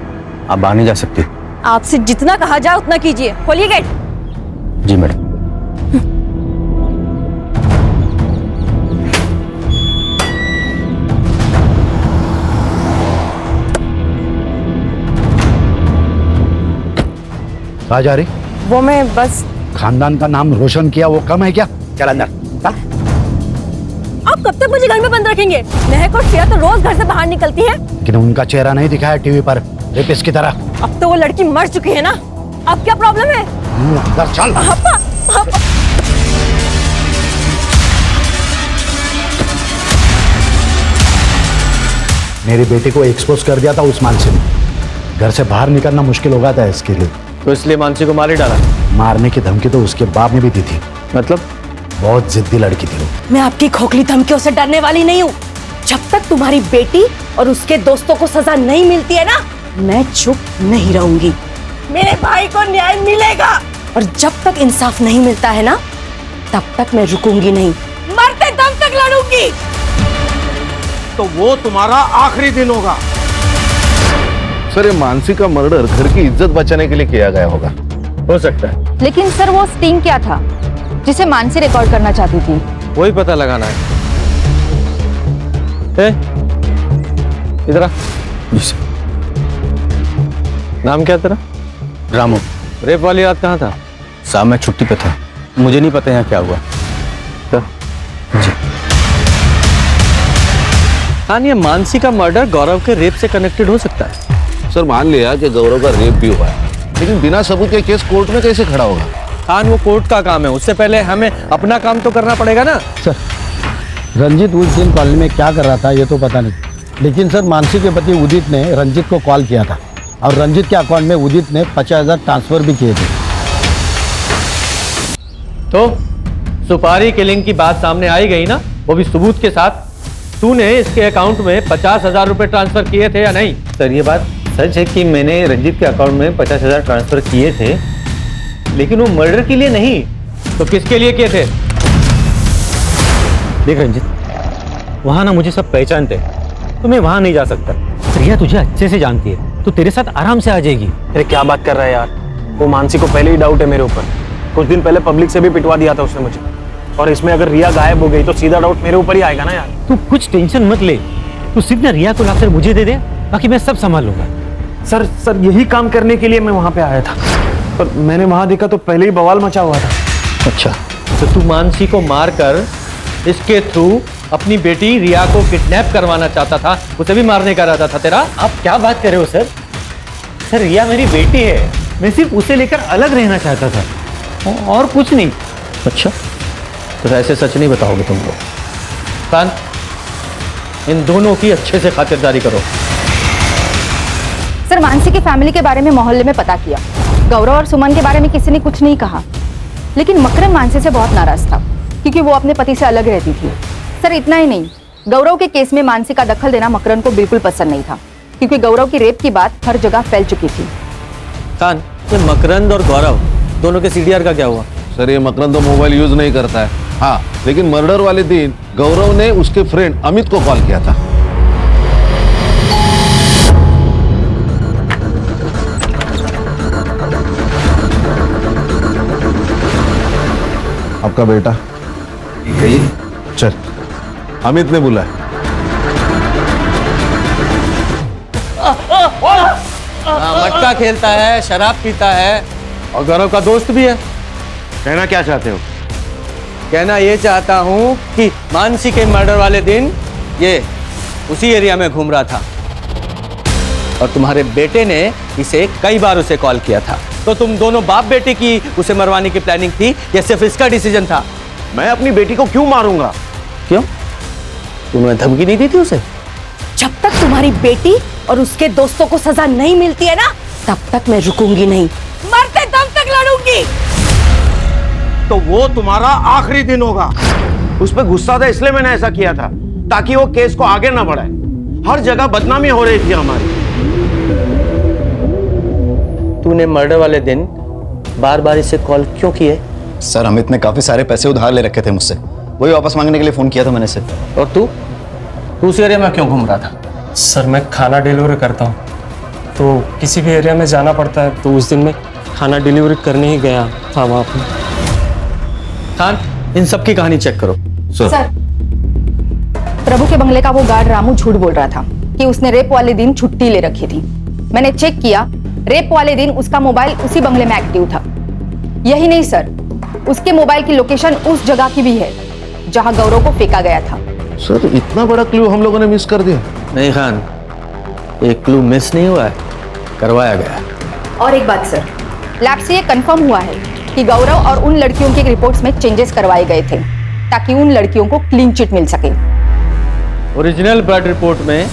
आप बाहर नहीं जा सकती। आपसे जितना कहा जाए उतना कीजिए, खोलिए गेट। जी मैडम। कहाँ जा रही? वो मैं बस खानदान का नाम रोशन किया वो कम है क्या? चल अंदर चल। आप कब तक मुझे घर में बंद रखेंगे? महक और श्रेया तो रोज घर से बाहर निकलती है। लेकिन उनका चेहरा नहीं दिखाया टीवी पर रेपिस्ट की तरह। अब तो वो लड़की मर चुकी है ना, अब क्या प्रॉब्लम है? अंदर चल। पापा, पापा। मेरी बेटी को एक्सपोज कर दिया था उस मानसी ने। घर से बाहर निकलना मुश्किल हो गया था इसके लिए, तो इसलिए मानसी को मार ही डाला। मारने की धमकी तो उसके बाप ने भी दी थी। मतलब? बहुत जिद्दी लड़की थी वो। मैं आपकी खोखली धमकियों से डरने वाली नहीं हूँ। जब तक तुम्हारी बेटी और उसके दोस्तों को सजा नहीं मिलती है ना, मैं चुप नहीं रहूंगी। मेरे भाई को न्याय मिलेगा, और जब तक इंसाफ नहीं मिलता है ना, तब तक मैं रुकूंगी नहीं, मरते दम तक लड़ूंगी। तो वो तुम्हारा आखिरी दिन होगा। सर ये मानसी का मर्डर घर की इज्जत बचाने के लिए किया गया होगा। हो सकता है। लेकिन सर वो स्टिंग क्या था जिसे मानसी रिकॉर्ड करना चाहती थी? वही पता लगाना है। इधर आ। जी सर। नाम क्या तेरा? रामू। रेप वाली रात कहाँ था? साहब मैं छुट्टी पे था, मुझे नहीं पता यहाँ क्या हुआ। तो? जी। हाँ, ये मानसी का मर्डर गौरव के रेप से कनेक्टेड हो सकता है। सर मान लिया कि गौरव का रेप भी हुआ है, लेकिन बिना सबूत के केस कोर्ट में कैसे खड़ा होगा? हाँ, वो कोर्ट का काम है, उससे पहले हमें अपना काम तो करना पड़ेगा ना। सर रंजीत उस दिन कॉलेज में क्या कर रहा था ये तो पता नहीं, लेकिन सर मानसी के पति उदित ने रंजीत को कॉल किया था और रंजीत के अकाउंट में उदित ने 50,000 ट्रांसफर भी किए थे। तो सुपारी किलिंग की बात सामने आई गई ना, वो भी सबूत के साथ। तूने इसके अकाउंट में 50,000 रुपए ट्रांसफर किए थे या नहीं? सर ये बात सच है कि मैंने रंजीत के अकाउंट में 50,000 ट्रांसफर किए थे, लेकिन वो मर्डर के लिए नहीं। तो किसके लिए किए थे? देख रंजीत, वहां ना मुझे सब पहचानते, तो मैं वहां नहीं जा सकता। रिया तुझे अच्छे से जानती है, तो तेरे साथ आराम से आ जाएगी। अरे क्या बात कर रहा है यार, वो मानसी को पहले ही डाउट है मेरे ऊपर। कुछ दिन पहले पब्लिक से भी पिटवा दिया था उसने मुझे, और इसमें अगर रिया गायब हो गई तो सीधा डाउट मेरे ऊपर ही आएगा ना यार। तू कुछ टेंशन मत ले, तू सीधा रिया को लाकर मुझे दे दे, बाकी मैं सब संभाल लूंगा। सर यही काम करने के लिए मैं वहां पे आया था, पर मैंने वहां देखा तो पहले ही बवाल मचा हुआ था। अच्छा, तो तू मानसी को मारकर इसके थ्रू अपनी बेटी रिया को किडनैप करवाना चाहता था, उसे भी मारने का इरादा था तेरा? आप क्या बात कर रहे हो सर? सर रिया मेरी बेटी है, मैं सिर्फ उसे लेकर अलग रहना चाहता था और कुछ नहीं। अच्छा, तो ऐसे सच नहीं बताओगे तुम लोग? कान, इन दोनों की अच्छे से खातिरदारी करो। सर मानसी की फैमिली के बारे में मोहल्ले में पता किया, गौरव और सुमन के बारे में किसी ने कुछ नहीं कहा, लेकिन मकरन मानसी से बहुत नाराज था क्योंकि वो अपने पति से अलग रहती थी। सर इतना ही नहीं, गौरव के केस में मानसी का दखल देना मकरन को बिल्कुल पसंद नहीं था, क्योंकि गौरव की रेप की बात हर जगह फैल चुकी थी। कान, ये मकरंद और गौरव दोनों के सीडीआर का क्या हुआ? सर ये मकरंद तो मोबाइल यूज नहीं करता है। हाँ, लेकिन मर्डर वाले दिन गौरव ने उसके फ्रेंड अमित को कॉल किया था। आपका बेटा चल, अमित ने बुलाया। मटका खेलता है, शराब पीता है और गौरव का दोस्त भी है। कहना क्या चाहते हो? कहना ये चाहता हूँ कि मानसी के मर्डर वाले दिन ये उसी एरिया में घूम रहा था और तुम्हारे बेटे ने इसे कई बार उसे कॉल किया था। तो तुम दोनों बाप बेटे की उसे मरवाने की प्लानिंग थी या सिर्फ इसका डिसीजन था? मैं अपनी बेटी को क्यों मारूंगा? क्यों? तुमने धमकी नहीं दी थी उसे? जब तक तुम्हारी बेटी और उसके दोस्तों को सजा नहीं मिलती है ना, तब तक मैं रुकूंगी नहीं, मरते दम तक लड़ूंगी। तो वो तुम्हारा आखिरी दिन होगा। उस पर गुस्सा था इसलिए मैंने ऐसा किया था, ताकि वो केस को आगे ना बढ़ाए। हर जगह बदनामी हो रही थी हमारी। तूने मर्डर वाले दिन बार बार इसे कॉल क्यों किए? सर अमित ने काफी सारे पैसे उधार ले रखे थे मुझसे, वही वापस मांगने के लिए फोन किया था मैंने इसे। और तू उस एरिया में क्यों घूम रहा था? सर मैं खाना डिलीवरी करता हूँ, तो किसी भी एरिया में जाना पड़ता है, तो उस दिन मैं खाना डिलीवरी करने ही गया था वहाँ पर। खान, इन सब की कहानी चेक करो। सर, प्रभु के बंगले का वो गार्ड रामू झूठ बोल रहा था कि उसने रेप वाले दिन छुट्टी ले रखी थी। मैंने चेक किया, रेप वाले दिन उसका मोबाइल उसी बंगले में एक्टिव था। यही नहीं सर, उसके मोबाइल की लोकेशन उस जगह की भी है जहां गौरव को फेंका गया था। सर इतना बड़ा क्लू हम लोगों ने मिस कर दिया। नहीं खान, एक क्लू मिस नहीं हुआ है, करवाया गया है। और एक बात सर, लैब से ये कंफर्म हुआ है कि गौरव और उन लड़कियों की रिपोर्ट्स में चेंजेस करवाए गए थे ताकि उन लड़कियों को क्लीन चिट मिल सके। ओरिजिनल ब्लड रिपोर्ट में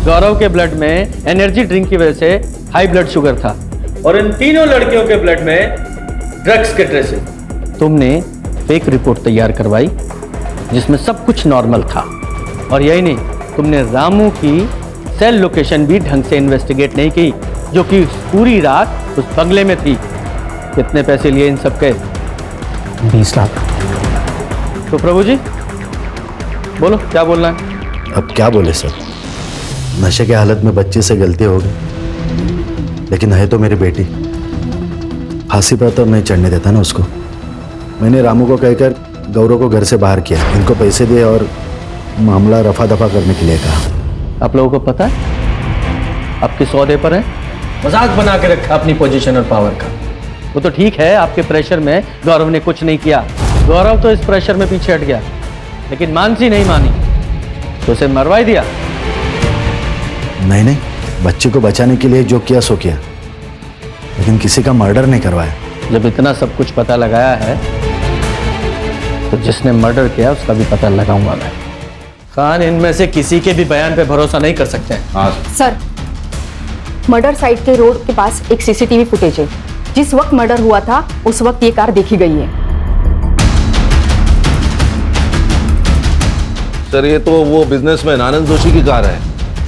गौरव के ब्लड में एनर्जी ड्रिंक की वजह से हाई ब्लड शुगर था, और इन तीनों लड़कियों के ब्लड में ड्रग्स के ट्रेसेस। तुमने फेक रिपोर्ट तैयार करवाई जिसमें सब कुछ नॉर्मल था। और यही नहीं, तुमने रामू की सेल लोकेशन भी ढंग से इन्वेस्टिगेट नहीं की, जो कि पूरी रात उस बंगले में थी। कितने पैसे लिए इन सब के? 20 लाख। तो प्रभु जी बोलो, क्या बोलना है? अब क्या बोले सर, नशे के हालत में बच्चे से गलती हो गई, लेकिन है तो मेरी बेटी। फांसी पर तो नहीं चढ़ने देता ना उसको। मैंने रामू को कहकर गौरव को घर से बाहर किया, इनको पैसे दिए और मामला रफा दफा करने के लिए कहा। आप लोगों को पता है आपके सौदे पर है, मजाक बना के रखा अपनी पोजीशन और पावर का। वो तो ठीक है, आपके प्रेशर में गौरव ने कुछ नहीं किया, गौरव तो इस प्रेशर में पीछे हट गया, लेकिन मानसी नहीं मानी तो उसे मरवा ही दिया। नहीं नहीं, बच्चे को बचाने के लिए जो किया सो किया, लेकिन किसी का मर्डर नहीं करवाया। जब इतना सब कुछ पता लगाया है तो जिसने मर्डर किया उसका भी पता लगाऊंगा मैं। खान, इनमें से किसी के भी बयान पे भरोसा नहीं कर सकते हैं। सर, मर्डर साइट के रोड के पास एक सीसीटीवी फुटेज है। जिस वक्त मर्डर हुआ था उस वक्त ये कार देखी गई है। सर ये तो वो बिजनेसमैन आनंद जोशी की कार है।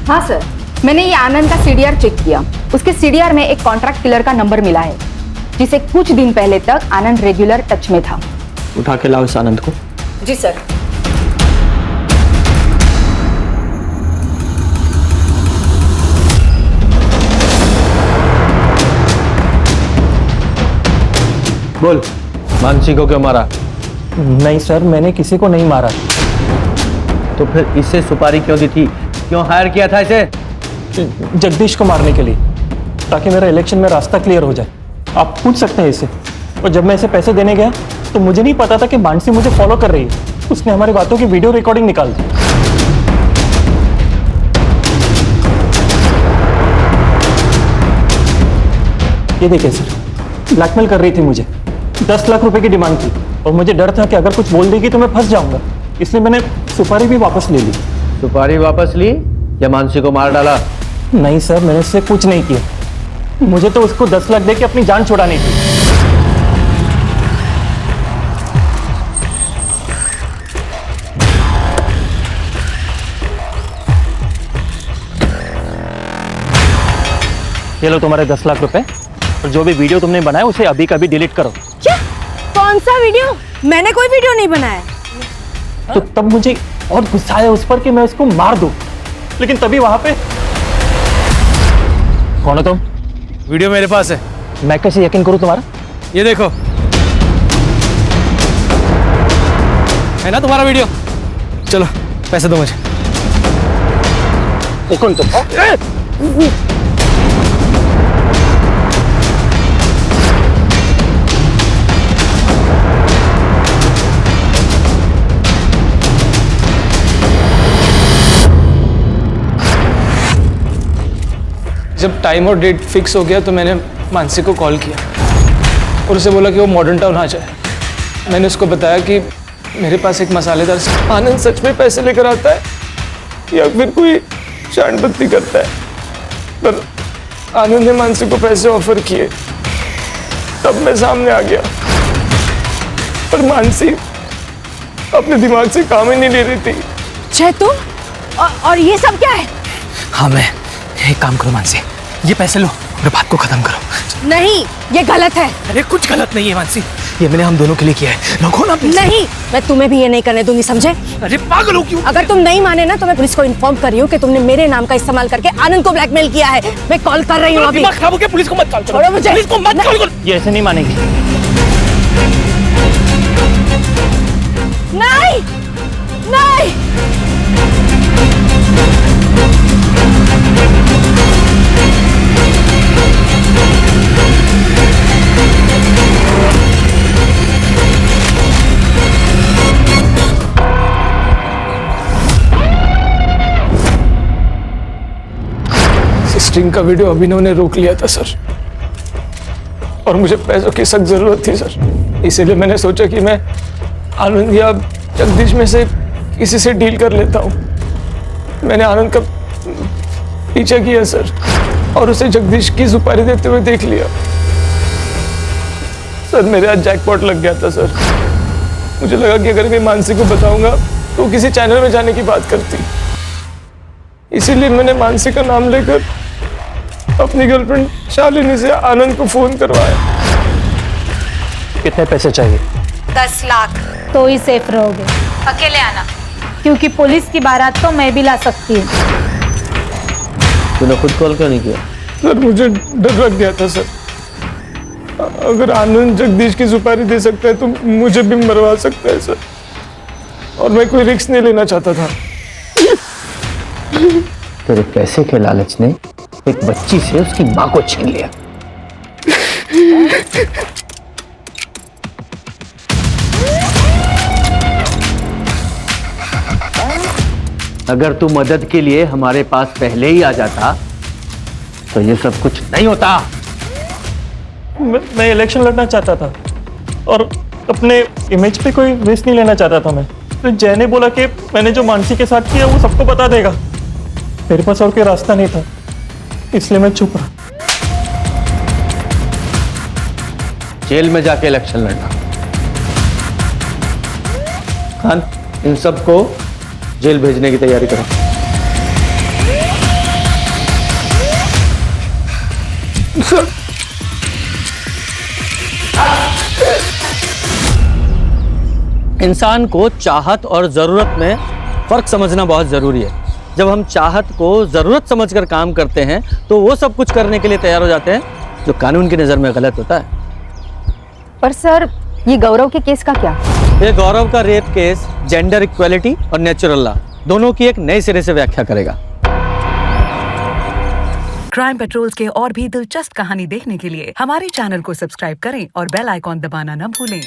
हाँ सर, मैंने ये आनंद का सीडीआर चेक किया। उसके सीडीआर में एक कॉन्ट्रैक्ट किलर का नंबर मिला है, जिसे कुछ दिन पहले तक आनंद रेगुलर टच में था। उठा के लाओ इस आनंद को। जी सर। बोल, मानसी को क्यों मारा? नहीं सर, मैंने किसी को नहीं मारा। तो फिर इससे सुपारी क्यों दी थी? क्यों हायर किया था इसे? जगदीश को मारने के लिए, ताकि मेरा इलेक्शन में रास्ता क्लियर हो जाए। आप पूछ सकते हैं इसे। और जब मैं इसे पैसे देने गया तो मुझे नहीं पता था कि मानसी मुझे फॉलो कर रही है। उसने हमारी बातों की वीडियो रिकॉर्डिंग निकाल दी। ये देखिए सर, ब्लैकमेल कर रही थी मुझे। 10 लाख रुपए की डिमांड थी, और मुझे डर था कि अगर कुछ बोल देगी तो मैं फंस जाऊंगा, इसलिए मैंने सुपारी भी वापस ले ली। सुपारी वापस ली या मानसी को मार डाला? नहीं सर, मैंने इससे कुछ नहीं किया। मुझे तो उसको 10 लाख दे के अपनी जान छुड़ानी थी। ये लो तुम्हारे 10 लाख रुपए, और जो भी वीडियो तुमने बनाया उसे अभी का भी डिलीट करो। क्या? कौन सा वीडियो? मैंने कोई वीडियो नहीं बनाया। तो तब मुझे और गुस्सा आया उस पर कि मैं उसको मार दूं, लेकिन तभी वहां पे कौन हो तुम? वीडियो मेरे पास है। मैं कैसे यकीन करूं तुम्हारा? ये देखो, है ना तुम्हारा वीडियो? चलो पैसे दो मुझे। कौन तुम? जब टाइम और डेट फिक्स हो गया तो मैंने मानसी को कॉल किया और उसे बोला कि वो मॉडर्न टाउन आ जाए। मैंने उसको बताया कि मेरे पास एक मसालेदार आनंद सच में पैसे लेकर आता है या फिर कोई शांडबत्ती करता है, पर आनंद ने मानसी को पैसे ऑफर किए, तब मैं सामने आ गया, पर मानसी अपने दिमाग से काम ही नहीं ले रही थी। जय तुम और ये सब क्या है? हाँ मैं, एक काम करो मानसी, ये पैसे लो और बात को खत्म करो। नहीं, ये गलत है। अरे कुछ गलत नहीं है मानसी, ये मैंने हम दोनों के लिए किया है, रखो ना please। नहीं, मैं तुम्हें भी ये नहीं करने दूंगी, समझे? अरे पागल हो क्यों? अगर तुम नहीं माने ना तो मैं पुलिस को इन्फॉर्म कर रही हूँ कि तुमने मेरे नाम का इस्तेमाल करके आनंद को ब्लैकमेल किया है। मैं कॉल कर रही हूँ अभी। दिमाग खराब हो गया, पुलिस को मत कॉल करो। छोड़ो मुझे। पुलिस को मत कॉल करो। ये ऐसे नहीं मानेगी। नहीं, नहीं। स्टिंग का वीडियो अभिनव ने रोक लिया था सर, और मुझे पैसों की सख्त जरूरत थी सर, इसीलिए मैंने सोचा कि मैं आनंद या जगदीश में से किसी से डील कर लेता हूँ। मैंने आनंद का पीछा किया सर, और उसे जगदीश की सुपारी देते हुए देख लिया सर। मेरे आज जैकपॉट लग गया था सर। मुझे लगा कि अगर मैं मानसी को बताऊंगा तो वो किसी चैनल में जाने की बात करती, इसीलिए मैंने मानसी का नाम लेकर अपनी गर्लफ्रेंड शालिनी से आनंद को फोन करवाया। कितने पैसे चाहिए? 10 लाख। तो ही सेफ रहोगे। अकेले आना, क्योंकि पुलिस की बारात तो मैं भी ला सकती हूँ। तूने खुद कॉल क्यों नहीं किया? सर मुझे डर लग गया था सर, अगर आनंद जगदीश की सुपारी दे सकता है तो मुझे भी मरवा सकता है सर, और मैं कोई रिस्क नहीं लेना चाहता था। तेरे पैसे के लालच ने एक बच्ची से उसकी मां को छीन लिया। अगर तू मदद के लिए हमारे पास पहले ही आ जाता तो ये सब कुछ नहीं होता। मैं इलेक्शन लड़ना चाहता था और अपने इमेज पे कोई रिस्क नहीं लेना चाहता था मैं। तो जय ने बोला कि मैंने जो मानसी के साथ किया वो सबको बता देगा। मेरे पास और कोई रास्ता नहीं था, इसलिए मैं चुप रहा। जेल में जाके इलेक्शन लड़ना। खान, इन सबको जेल भेजने की तैयारी करो। इंसान को चाहत और ज़रूरत में फ़र्क समझना बहुत ज़रूरी है। जब हम चाहत को ज़रूरत समझकर काम करते हैं तो वो सब कुछ करने के लिए तैयार हो जाते हैं जो कानून की नज़र में गलत होता है। पर सर, ये गौरव के केस का क्या? ये गौरव का रेप केस जेंडर इक्वलिटी और नेचुरल लॉ दोनों की एक नए सिरे से व्याख्या करेगा। क्राइम पेट्रोल्स के और भी दिलचस्प कहानी देखने के लिए हमारे चैनल को सब्सक्राइब करें और बेल आइकॉन दबाना न भूलें।